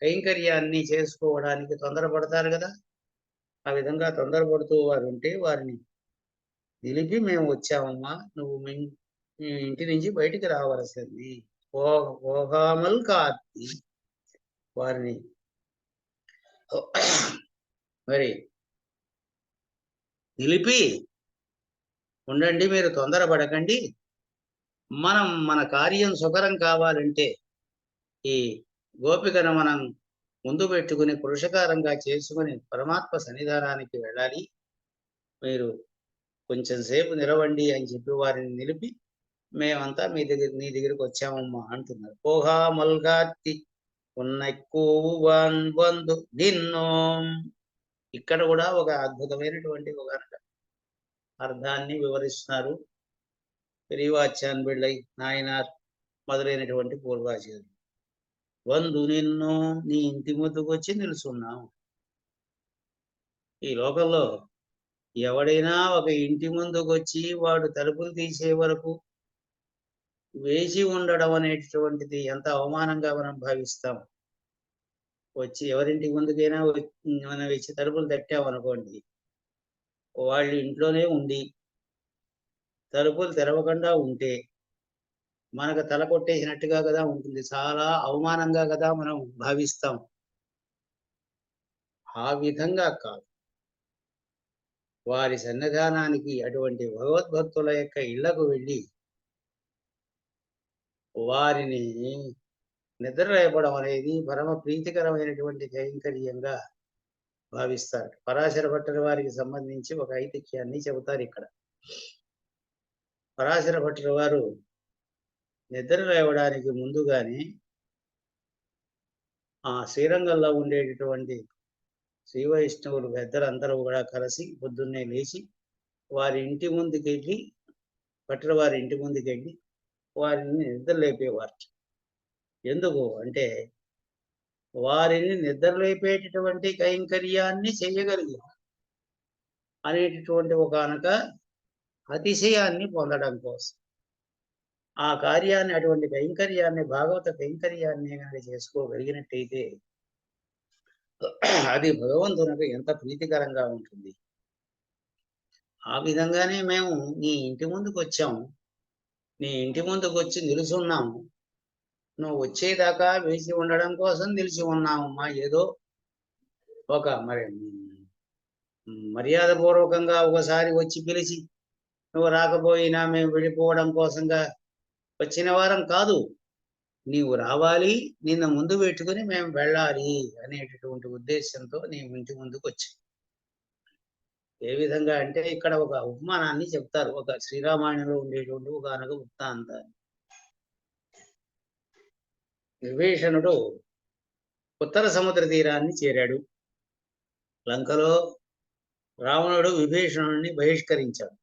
కైంకర్యాన్ని చేసుకోవడానికి తొందరపడతారు కదా. ఆ విధంగా తొందరపడుతూ వారు ఉంటే వారిని నిలిపి, మేము వచ్చామమ్మా, నువ్వు మీ ఇంటి నుంచి బయటికి రావాల్సింది, పోగామల్ కార్తి, వారిని మరి నిలిపి ఉండండి, మీరు తొందరపడకండి, మన కార్యం సుకరం కావాలంటే ఈ గోపికను మనం ముందు పెట్టుకుని పురుషకారంగా చేసుకుని పరమాత్మ సన్నిధానానికి వెళ్ళాలి, మీరు కొంచెం సేపు నిలవండి అని చెప్పి వారిని నిలిపి మేమంతా నీ దగ్గరికి వచ్చామమ్మా అంటున్నారు. పోహా మల్గాతి బంధు నిన్నో. ఇక్కడ కూడా ఒక అద్భుతమైనటువంటి ఒక అర్థాన్ని వివరిస్తున్నారు పెరివాచ్యాన్ బిళ్ళై, నాయనార్ మొదలైనటువంటి పూర్వాచార్యులు. వందు నిన్నో, నీ ఇంటి ముందుకు వచ్చి నిలుచున్నాం. ఈ లోకంలో ఎవడైనా ఒక ఇంటి ముందుకు వచ్చి వాడు తలుపులు తీసే వరకు వేసి ఉండడం అనేటటువంటిది ఎంత అవమానంగా మనం భావిస్తాం. వచ్చి ఎవరింటి ముందుకైనా మనం వచ్చి తలుపులు తట్టామనుకోండి, వాళ్ళు ఇంట్లోనే ఉండి తలుపులు తెరవకుండా ఉంటే మనకు తల కొట్టేసినట్టుగా కదా ఉంటుంది, చాలా అవమానంగా కదా మనం భావిస్తాం. ఆ విధంగా కాదు, వారి సన్నిధానానికి అటువంటి భగవద్భక్తుల యొక్క ఇళ్లకు వెళ్ళి వారిని నిద్ర లేపడం అనేది పరమ ప్రీతికరమైనటువంటి కైంకర్యంగా భావిస్తారు. పరాశర భట్టర్ వారికి సంబంధించి ఒక ఐతిహ్యాన్ని చెబుతారు ఇక్కడ. పరాశర భట్టర్ వారు నిద్ర లేవడానికి ముందుగానే ఆ శ్రీరంగంలో ఉండేటటువంటి శ్రీ వైష్ణవులు పెద్దలందరూ కూడా కలిసి పొద్దున్నే లేచి వారి ఇంటి ముందుకెళ్ళి, భట్టర్ వారి ఇంటి ముందుకెళ్ళి వారిని నిద్రలేపేవారు. ఎందుకు అంటే వారిని నిద్రలేపేటటువంటి కైంకర్యాన్ని చేయగలిగారు అనేటటువంటి ఒకనొక అతిశయాన్ని పొందడం కోసం. ఆ కార్యాన్ని, అటువంటి కైంకర్యాన్ని, భాగవత కైంకర్యాన్ని కనుక చేసుకోగలిగినట్టయితే అది భగవంతునకు ఎంత ప్రీతికరంగా ఉంటుంది. ఆ విధంగానే మేము నీ ఇంటి ముందుకు వచ్చాము, నీ ఇంటి ముందుకు వచ్చి నిలుచున్నాము, నువ్వు వచ్చేదాకా వేసి ఉండడం కోసం నిలిచి ఉన్నామమ్మా. ఏదో ఒక మర్యాదపూర్వకంగా ఒకసారి వచ్చి పిలిచి నువ్వు రాకపోయినా మేము వెళ్ళిపోవడం కోసంగా వచ్చిన వారం కాదు, నీవు రావాలి, నిన్ను ముందు పెట్టుకుని మేము వెళ్ళాలి అనేటటువంటి ఉద్దేశంతో నీ ఇంటి ముందుకు వచ్చి. ఏ విధంగా అంటే ఇక్కడ ఒక ఉపమానాన్ని చెప్తారు, ఒక శ్రీరామాయణంలో ఉండేటువంటి ఒక అనగ వృత్తాంతాన్ని. విభీషణుడు ఉత్తర సముద్ర తీరాన్ని చేరాడు. లంకలో రావణుడు విభీషణుడిని బహిష్కరించాడు.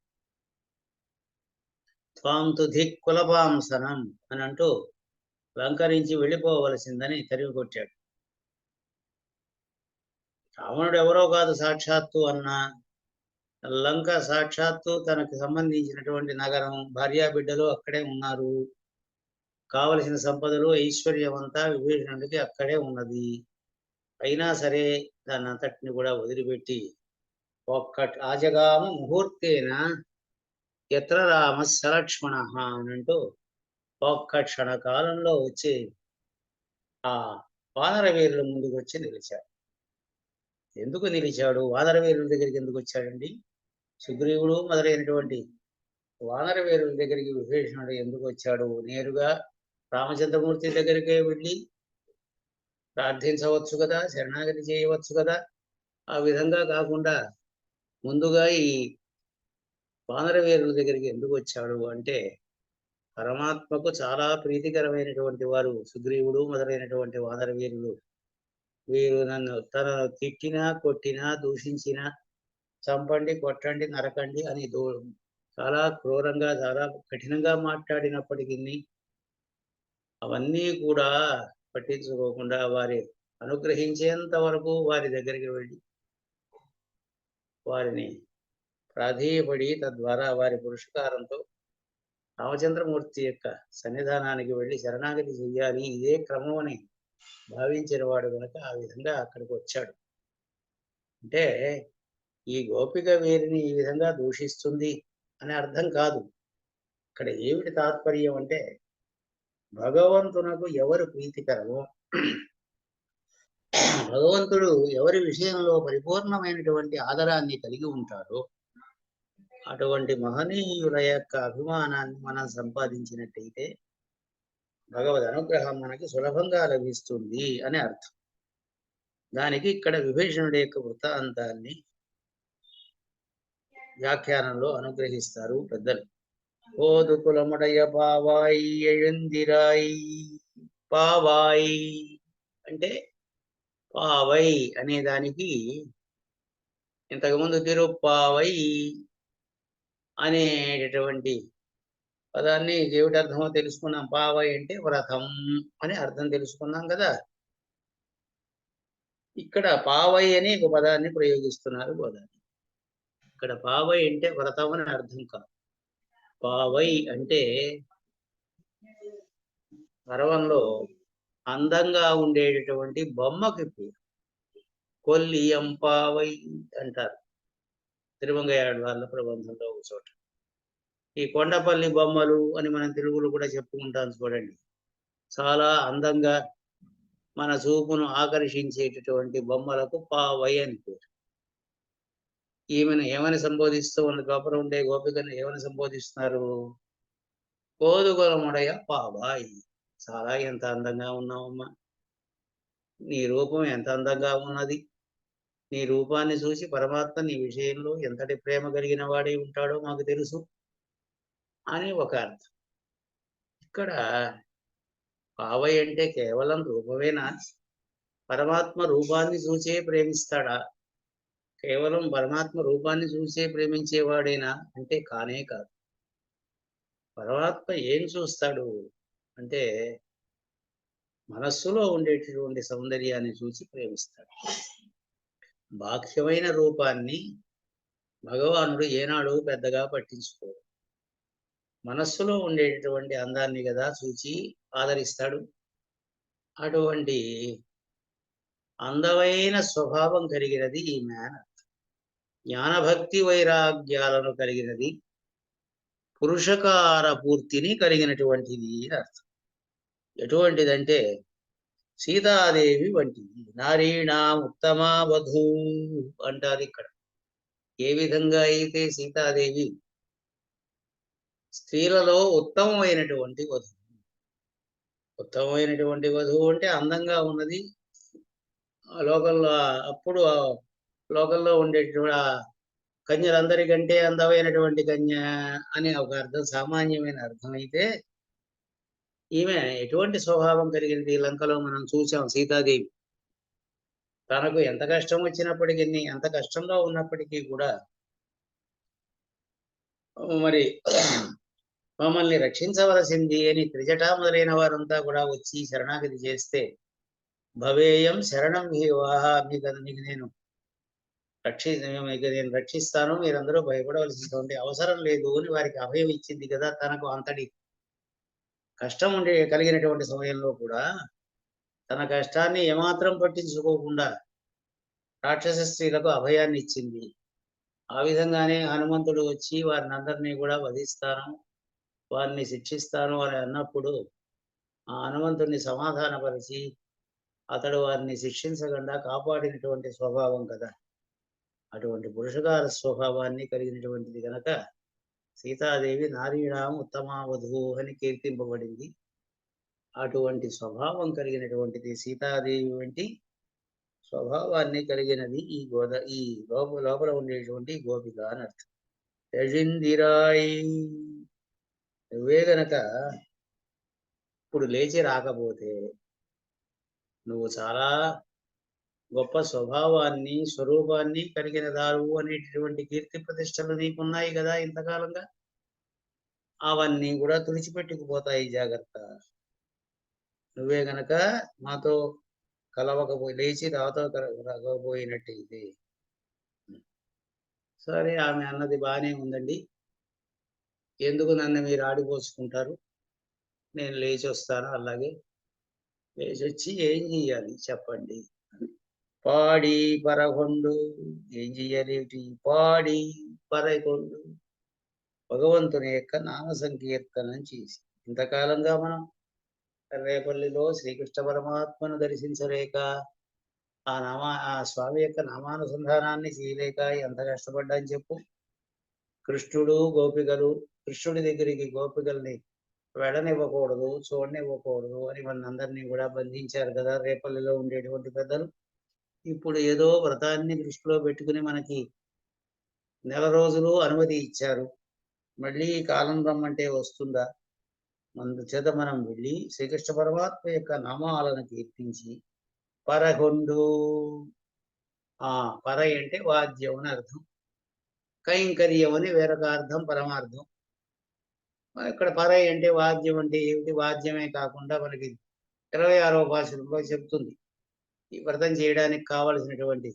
త్వాంతు ధిక్కులపాంసనం అని అంటూ లంక నుంచి వెళ్ళిపోవలసిందని తరిమి కొట్టాడు. రావణుడు ఎవరో కాదు సాక్షాత్తు అన్న లంక సాక్షాత్తు తనకు సంబంధించినటువంటి నగరం, భార్యాబిడ్డలు అక్కడే ఉన్నారు. కావలసిన సంపదలు ఐశ్వర్యం అంతా విభీషణుడికి అక్కడే ఉన్నది. అయినా సరే దాన్ని అంతటిని కూడా వదిలిపెట్టి ఒక్క ఆజగామ ముహూర్తేన ఎత్ర రామ సలక్ష్మణ అనంటూ ఒక్క క్షణ కాలంలో వచ్చి ఆ వానర వీరుల ముందుకు వచ్చి నిలిచాడు. ఎందుకు నిలిచాడు? వానర వీరుల దగ్గరికి ఎందుకు వచ్చాడండి? సుగ్రీవుడు మొదలైనటువంటి వానర వీరుల దగ్గరికి విభీషణుడు ఎందుకు వచ్చాడు? నేరుగా రామచంద్రమూర్తి దగ్గరికే వెళ్ళి ప్రార్థించవచ్చు కదా, శరణాగతి చేయవచ్చు కదా. ఆ విధంగా కాకుండా ముందుగా ఈ వానర వీరుల దగ్గరికి ఎందుకు వచ్చాడు అంటే, పరమాత్మకు చాలా ప్రీతికరమైనటువంటి వారు సుగ్రీవుడు మొదలైనటువంటి వానర వీరులు. వీరు తనను తిట్టినా, కొట్టినా, దూషించినా, చంపండి, కొట్టండి, నరకండి అని చాలా క్రూరంగా, చాలా కఠినంగా మాట్లాడినప్పటికీ అవన్నీ కూడా పట్టించుకోకుండా వారి అనుగ్రహించేంత వరకు వారి దగ్గరికి వెళ్ళి వారిని ప్రాధేయపడి తద్వారా వారి పురుషకారంతో రామచంద్రమూర్తి యొక్క సన్నిధానానికి వెళ్ళి శరణాగతి చెయ్యాలి, ఇదే క్రమం అని భావించిన వాడు కనుక ఆ విధంగా అక్కడికి వచ్చాడు. అంటే ఈ గోపిక వీరిని ఈ విధంగా దూషిస్తుంది అనే అర్థం కాదు. ఇక్కడ ఏమిటి తాత్పర్యం అంటే, భగవంతునకు ఎవరు ప్రీతికరమో, భగవంతుడు ఎవరి విషయంలో పరిపూర్ణమైనటువంటి ఆదరాన్ని కలిగి ఉంటారో అటువంటి మహనీయుల యొక్క అభిమానాన్ని మనం సంపాదించినట్టయితే భగవద్ అనుగ్రహం మనకి సులభంగా లభిస్తుంది అని అర్థం. దానికి ఇక్కడ విభీషణుడి యొక్క వృత్తాంతాన్ని వ్యాఖ్యానంలో అనుగ్రహిస్తారు పెద్దలు. ఓదు కులముడయ పావాయి ఎഴുందిరాయి. పావాయి అంటే పావై అనే దానికి ఇంతకుముందు తిరుప్పావై అనేటటువంటి పదాన్ని ఏమిటి అర్థమో తెలుసుకున్నాం. పావై అంటే వ్రతం అని అర్థం తెలుసుకున్నాం కదా. ఇక్కడ పావై అని ఒక పదాన్ని ప్రయోగిస్తున్నారు గోదావరి. ఇక్కడ పావై అంటే వ్రతం అని అర్థం కాదు. పావై అంటే పర్వంలో అందంగా ఉండేటటువంటి బొమ్మకి పేరు. కొల్లియం పావై అంటారు తిరుమంగయాడు వాళ్ళ ప్రబంధంలో ఒక చోట. ఈ కొండపల్లి బొమ్మలు అని మనం తెలుగులో కూడా చెప్పుకుంటాం చూడండి. చాలా అందంగా మన చూపును ఆకర్షించేటటువంటి బొమ్మలకు పావై అని పేరు. ఈమెను ఏమని సంబోధిస్తూ ఉన్న గోపరం ఉండే గోపికను ఏమని సంబోధిస్తున్నారు? కోదుగొలముడయ పావాయి. చాలా ఎంత అందంగా ఉన్నావమ్మా, నీ రూపం ఎంత అందంగా ఉన్నది, నీ రూపాన్ని చూసి పరమాత్మ నీ విషయంలో ఎంతటి ప్రేమ కలిగిన వాడే ఉంటాడో మాకు తెలుసు అని ఒక అర్థం. ఇక్కడ పావై అంటే కేవలం రూపమేనా? పరమాత్మ రూపాన్ని చూసే ప్రేమిస్తాడా? కేవలం పరమాత్మ రూపాన్ని చూసే ప్రేమించేవాడేనా అంటే కానే కాదు. పరమాత్మ ఏం చూస్తాడు అంటే మనస్సులో ఉండేటటువంటి సౌందర్యాన్ని చూసి ప్రేమిస్తాడు. బాహ్యమైన రూపాన్ని భగవానుడు ఏనాడు పెద్దగా పట్టించుకోడు. మనస్సులో ఉండేటటువంటి అందాన్ని కదా చూచి ఆదరిస్తాడు. అటువంటి అందమైన స్వభావం కలిగినది ఈ మేన. జ్ఞానభక్తి వైరాగ్యాలను కలిగినది, పురుషకార పూర్తిని కలిగినటువంటిది అర్థం. ఎటువంటిదంటే సీతాదేవి వంటిది. నారీణా ఉత్తమా వధూ అంటారు ఇక్కడ. ఏ విధంగా అయితే సీతాదేవి స్త్రీలలో ఉత్తమమైనటువంటి వధువు. ఉత్తమమైనటువంటి వధువు అంటే అందంగా ఉన్నది. లోకంలో అప్పుడు లోకంలో ఉండేటువంటి కన్యలందరికంటే అందమైనటువంటి కన్య అనే ఒక అర్థం, సామాన్యమైన అర్థం అయితే, ఈమె ఎటువంటి స్వభావం కలిగింది? లంకలో మనం చూసాం సీతాదేవి. తనకు ఎంత కష్టం వచ్చినప్పటికీ, ఎంత కష్టంలో ఉన్నప్పటికీ కూడా మరి మమ్మల్ని రక్షించవలసింది అని త్రిజట మొదలైన వారంతా కూడా వచ్చి శరణాగతి చేస్తే, భవేయం శరణం వివాహ, మీకు నేను రక్షిస్తాను, మీరందరూ భయపడవలసినటువంటి అవసరం లేదు అని వారికి అభయం ఇచ్చింది కదా. తనకు అంతటి కష్టం కలిగినటువంటి సమయంలో కూడా తన కష్టాన్ని ఏమాత్రం పట్టించుకోకుండా రాక్షస స్త్రీలకు అభయాన్ని ఇచ్చింది. ఆ విధంగానే హనుమంతుడు వచ్చి వారిని అందరినీ కూడా వధిస్తాను, వారిని శిక్షిస్తాను అని అన్నప్పుడు ఆ హనుమంతుడిని సమాధానపరిచి అతడు వారిని శిక్షించకుండా కాపాడినటువంటి స్వభావం కదా. అటువంటి పురుషకార స్వభావాన్ని కలిగినటువంటిది కనుక సీతాదేవి నారీణాం ఉత్తమా వధువు అని కీర్తింపబడింది. అటువంటి స్వభావం కలిగినటువంటిది సీతాదేవి వంటి స్వభావాన్ని కలిగినది ఈ లోపల ఉండేటువంటి గోపిక అని అర్థం. యజిందిరాయి, నువ్వే గనక ఇప్పుడు లేచి రాకపోతే నువ్వు చాలా గొప్ప స్వభావాన్ని స్వరూపాన్ని కలిగిన దారు అనేటటువంటి కీర్తి ప్రతిష్టలు నీకున్నాయి కదా ఇంతకాలంగా. అవన్నీ కూడా తుడిచిపెట్టుకుపోతాయి, జాగ్రత్త. నువ్వే గనక మాతో లేచి రాతో కలగకపోయినట్టయితే. సరే, ఆమె అన్నది బాగానే ఉందండి, ఎందుకు నన్ను మీరు ఆడిపోసుకుంటారు, నేను లేచి వస్తాను. అలాగే లేచి వచ్చి ఏం చెయ్యాలి చెప్పండి. పాడి పరగొండు, ఏం చెయ్యాలి? పాడి పరగొండు, భగవంతుని యొక్క నామ సంకీర్తనం చేసి. ఇంతకాలంగా మనం రేపల్లిలో శ్రీకృష్ణ పరమాత్మను దర్శించలేక ఆ స్వామి యొక్క నామానుసంధానాన్ని చేయలేక ఎంత కష్టపడ్డా అని చెప్పు. కృష్ణుడు గోపికలు, కృష్ణుడి దగ్గరికి గోపికల్ని వెళ్ళనివ్వకూడదు, చూడనివ్వకూడదు అని మనందరినీ కూడా బంధించారు కదా రేపల్లిలో ఉండేటువంటి పెద్దలు. ఇప్పుడు ఏదో వ్రతాన్ని దృష్టిలో పెట్టుకుని మనకి నెల రోజులు అనుమతి ఇచ్చారు. మళ్ళీ ఈ కాలం రమ్మంటే వస్తుందా? అందుచేత మనం వెళ్ళి శ్రీకృష్ణ పరమాత్మ యొక్క నామాలను కీర్తించి పరగొండు. పర అంటే వాద్యం అని అర్థం, కైంకర్యం అని వేరొక అర్థం, పరమార్థం. ఇక్కడ పర అంటే వాద్యం అంటే ఏమిటి? వాద్యమే కాకుండా మనకి 26వ భాషలో చెప్తుంది ఈ వ్రతం చేయడానికి కావలసినటువంటి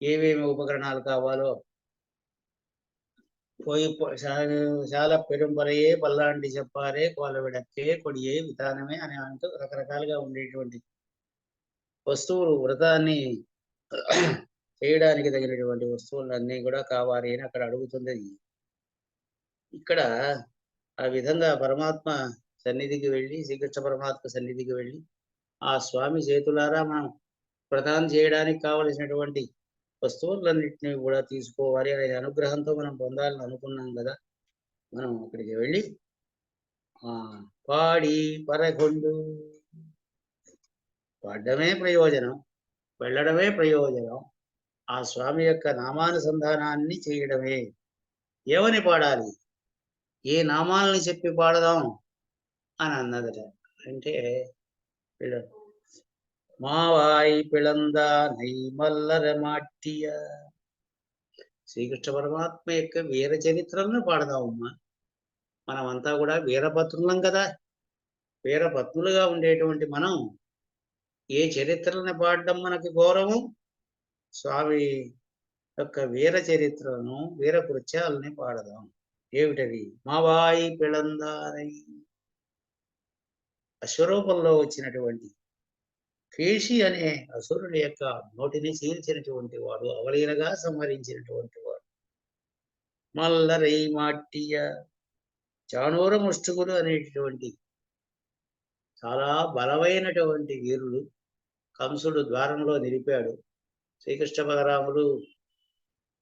ఏమేమి ఉపకరణాలు కావాలో. చాలా పెరుంపరయే పల్లాంటి చెప్పారే కోల విడక్కే కొడియే విధానమే అని అంటూ రకరకాలుగా ఉండేటువంటి వస్తువులు, వ్రతాన్ని చేయడానికి తగినటువంటి వస్తువులన్నీ కూడా కావాలి అని అక్కడ అడుగుతుంది. ఇక్కడ ఆ విధంగా పరమాత్మ సన్నిధికి వెళ్ళి, శ్రీకృష్ణ పరమాత్మ సన్నిధికి వెళ్ళి ఆ స్వామి చేతులారా మనం వ్రతం చేయడానికి కావలసినటువంటి వస్తువులన్నింటినీ కూడా తీసుకోవాలి. ఆయన అనుగ్రహంతో మనం పొందాలని అనుకున్నాం కదా. మనం అక్కడికి వెళ్ళి పాడి పరగొండు, పాడడమే ప్రయోజనం, వెళ్ళడమే ప్రయోజనం, ఆ స్వామి యొక్క నామానుసంధానాన్ని చేయడమే. ఏమని పాడాలి? ఏ నామాలని చెప్పి పాడదాం అని అన్నదట. అంటే మావాయి పిళందా నై మల్లర మాట్టియ, శ్రీకృష్ణ పరమాత్మ యొక్క వీర చరిత్రలను పాడదామమ్మా. మనమంతా కూడా వీరపత్నులం కదా. వీరపత్నులుగా ఉండేటువంటి మనం ఏ చరిత్రలను పాడడం మనకి గౌరవం? స్వామి యొక్క వీర చరిత్రలను, వీర కృత్యాలని పాడదాం. ఏమిటవి? మావాయి పిళందానై, అశ్వరూపంలో వచ్చినటువంటి కేశి అనే అసురుని యొక్క నోటిని చీల్చినటువంటి వాడు, అవలీలగా సంహరించినటువంటి వాడు. మల్లరై మాట్టియ, చాణూర ముష్టికులు అనేటటువంటి చాలా బలమైనటువంటి వీరుడు కంసుడు ద్వారంలో నిలిపాడు. శ్రీకృష్ణ బలరాముడు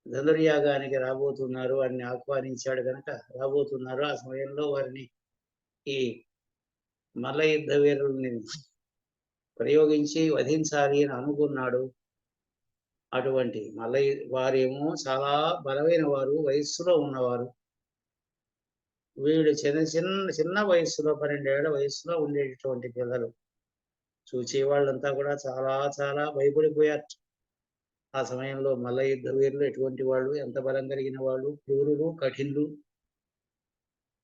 ధనుర్యాగానికి రాబోతున్నారు, వారిని ఆహ్వానించాడు కనుక రాబోతున్నారు. ఆ సమయంలో వారిని ఈ మల్ల యుద్ధ వీరుల్ని ప్రయోగించి వధించాలి అని అనుకున్నాడు. అటువంటి వారేమో చాలా బలమైన వారు, వయస్సులో ఉన్నవారు. వీడు చిన్న చిన్న చిన్న వయస్సులో 12 ఏళ్ల వయస్సులో ఉండేటటువంటి పిల్లలు చూచి వాళ్ళంతా కూడా చాలా చాలా భయపడిపోయారు. ఆ సమయంలో మల్ల యుద్ధ వీరులు ఎటువంటి వాళ్ళు, ఎంత బలం కలిగిన వాళ్ళు, క్రూరులు, కఠినులు.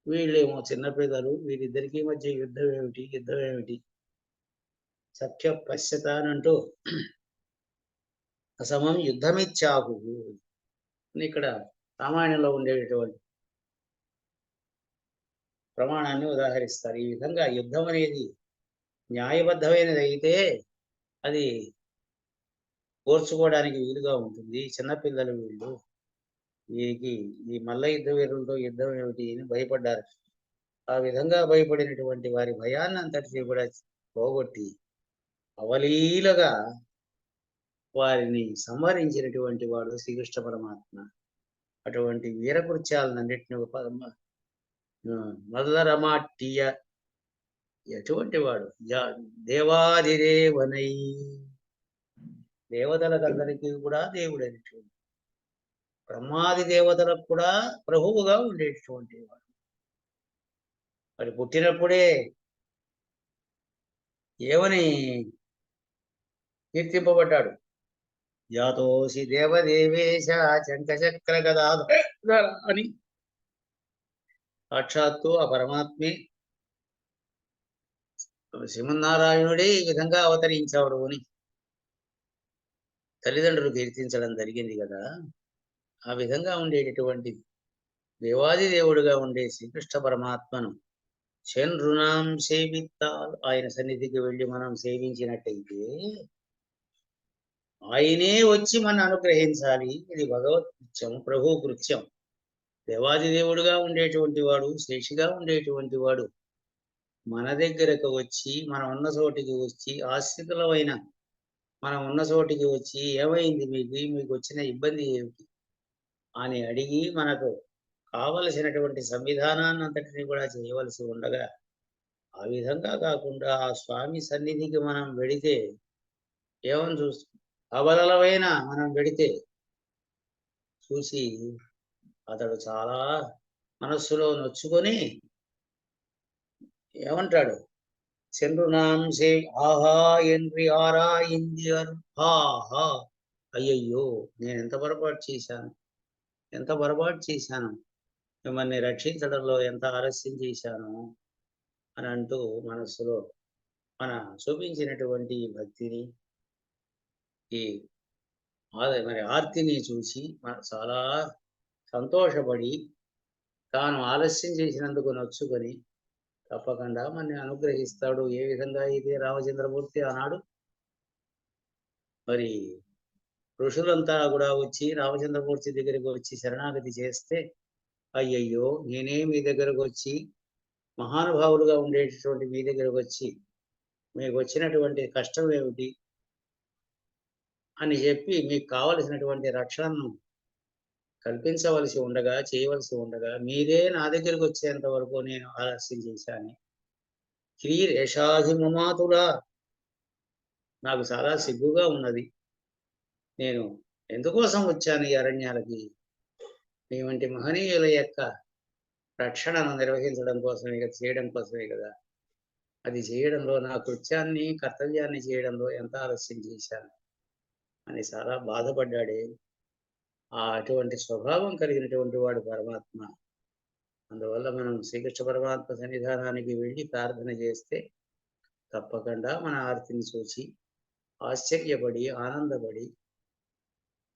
వీళ్ళేమో చిన్న పిల్లలు. వీరిద్దరికీ మధ్య యుద్ధం ఏమిటి, యుద్ధం ఏమిటి? సఖ్య పశ్యత అంటూ అసమం యుద్ధమిచ్చాహు ఇక్కడ రామాయణంలో ఉండేటటువంటి ప్రమాణాన్ని ఉదాహరిస్తారు. ఈ విధంగా యుద్ధం అనేది న్యాయబద్ధమైనది అయితే అది కోర్చుకోవడానికి వీలుగా ఉంటుంది. చిన్నపిల్లలు వీళ్ళు, వీరికి ఈ మల్ల యుద్ధ వీరులతో యుద్ధం ఏమిటి అని భయపడ్డారు. ఆ విధంగా భయపడినటువంటి వారి భయాన్ని అంతటినీ కూడా పోగొట్టి అవలీలగా వారిని సంహరించినటువంటి వాడు శ్రీకృష్ణ పరమాత్మ. అటువంటి వీరకృత్యాలన్నింటినీ మల్లరమాట్టియ ఎటువంటి వాడు దేవాదిదేవనై, దేవతలకందరికీ కూడా దేవుడైనటువంటి, బ్రహ్మాది దేవతలకు కూడా ప్రభువుగా ఉండేటటువంటి వాడు. మరి పుట్టినప్పుడే ఏమని కీర్తింపబడ్డాడు? జాతోసి దేవదేవేశ శంఖచక్ర గదాధర అని సాక్షాత్తు ఆ పరమాత్మే శ్రీమన్నారాయణుడే ఈ విధంగా అవతరించాడు అని తల్లిదండ్రులు కీర్తించడం జరిగింది కదా. ఆ విధంగా ఉండేటటువంటి దేవాది దేవుడుగా ఉండే శ్రీకృష్ణ పరమాత్మను శన్రుణాం సేవిత్తాల్, ఆయన సన్నిధికి వెళ్ళి మనం సేవించినట్టయితే ఆయనే వచ్చి మనం అనుగ్రహించాలి. ఇది భగవత్ కృత్యం, ప్రభు కృత్యం. దేవాది దేవుడుగా ఉండేటువంటి వాడు, శేషిగా ఉండేటువంటి వాడు మన దగ్గరకు వచ్చి, మనం ఉన్న చోటికి వచ్చి, ఆశ్రితులమైన మనం ఉన్న చోటికి వచ్చి, ఏమైంది మీకు వచ్చిన ఇబ్బంది ఏమిటి అని అడిగి మనకు కావలసినటువంటి సంవిధానాన్ని అంతటిని కూడా చేయవలసి ఉండగా, ఆ విధంగా కాకుండా ఆ స్వామి సన్నిధికి మనం వెడితే ఏమని చూస్తాం? అబలమైన మనం వెడితే చూసి అతడు చాలా మనస్సులో నొచ్చుకొని ఏమంటాడు? சென்றுநாம் ఆహా ఎంద్రి ఆరా ఇందియర్ ఆహా, అయ్యయ్యో నేను ఎంత పొరపాటు చేశాను, మిమ్మల్ని రక్షించడంలో ఎంత ఆలస్యం చేశాను అని అంటూ మనస్సులో మన చూపించినటువంటి భక్తిని, ఈ మరి ఆర్తిని చూసి చాలా సంతోషపడి తాను ఆలస్యం చేసినందుకు నొచ్చుకొని తప్పకుండా మనని అనుగ్రహిస్తాడు. ఏ విధంగా అయితే రామచంద్రమూర్తి ఆనాడు మరి ఋషులంతా కూడా వచ్చి రామచంద్రమూర్తి దగ్గరికి వచ్చి శరణాగతి చేస్తే, అయ్యయ్యో నేనే మీ దగ్గరకు వచ్చి, మహానుభావులుగా ఉండేటటువంటి మీ దగ్గరకు వచ్చి మీకు వచ్చినటువంటి కష్టం ఏమిటి అని చెప్పి మీకు కావలసినటువంటి రక్షణను కల్పించవలసి ఉండగా, చేయవలసి ఉండగా, మీరే నా దగ్గరికి వచ్చేంత వరకు నేను ఆలస్యం చేశాను. శ్రీరేషాధిమమాతులా, నాకు చాలా సిగ్గుగా ఉన్నది. నేను ఎందుకోసం వచ్చాను ఈ అరణ్యాలకి? మీ వంటి మహనీయుల యొక్క రక్షణను నిర్వహించడం కోసమే కదా, చేయడం కోసమే కదా. అది చేయడంలో నా కృత్యాన్ని, కర్తవ్యాన్ని చేయడంలో ఎంత ఆలస్యం చేశాను అని చాలా బాధపడ్డాడే. అటువంటి స్వభావం కలిగినటువంటి వాడు పరమాత్మ. అందువల్ల మనం శ్రీకృష్ణ పరమాత్మ సన్నిధానానికి వెళ్ళి ప్రార్థన చేస్తే తప్పకుండా మన ఆర్తిని చూసి ఆశ్చర్యపడి, ఆనందపడి,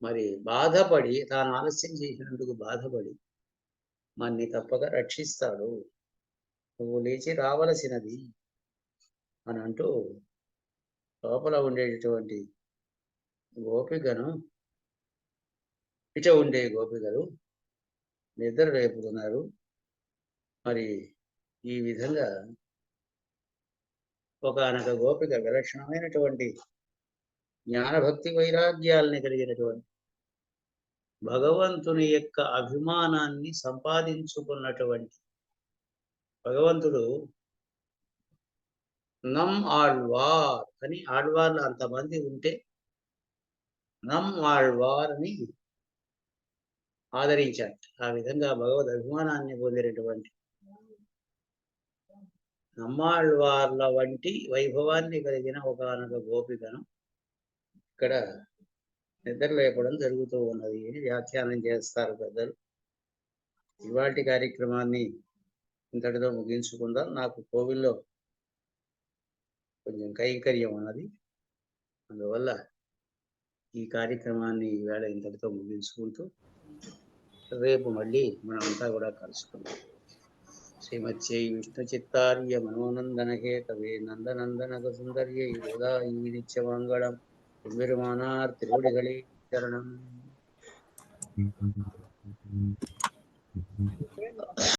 మరి బాధపడి, తాను ఆలస్యం చేసినందుకు బాధపడి మన్ని తప్పక రక్షిస్తాడు. నువ్వు లేచి రావలసినది అని అంటూ లోపల ఉండేటటువంటి గోపికను, ఇట ఉండే గోపికలు నిద్ర రేపుతున్నారు. మరి ఈ విధంగా ఒకానొక గోపిక విలక్షణమైనటువంటి జ్ఞానభక్తి వైరాగ్యాలని కలిగినటువంటి, భగవంతుని యొక్క అభిమానాన్ని సంపాదించుకున్నటువంటి, భగవంతుడు నమ్ ఆళ్వార్ అని, ఆళ్వార్లు అంతమంది ఉంటే నమ్ ఆళ్వార్ అని ఆదరించాడు. ఆ విధంగా భగవద్ అభిమానాన్ని పొందినటువంటి నమ్మాళ్వార్ల వంటి వైభవాన్ని కలిగిన ఒకనొక గోపికను ఇక్కడ నిద్రలేపడం జరుగుతూ ఉన్నది అని వ్యాఖ్యానం చేస్తారు పెద్దలు. ఇవాటి కార్యక్రమాన్ని ఇంతటితో ముగించుకుందాం. నాకు కోవిల్లో కొంచెం కైంకర్యం ఉన్నది, అందువల్ల ఈ కార్యక్రమాన్ని ఈవేళ ఇంతటితో ముగించుకుంటూ రేపు మళ్ళీ మనమంతా కూడా కలుసుకుందాం. శ్రీమత్యై విష్ణు చిత్తార్య మనోనందన హేతవే నందనందనక సుందర్యై ఉదాయి నిత్యమంగళం பெருமானார் திருவடிகளே சரணம்.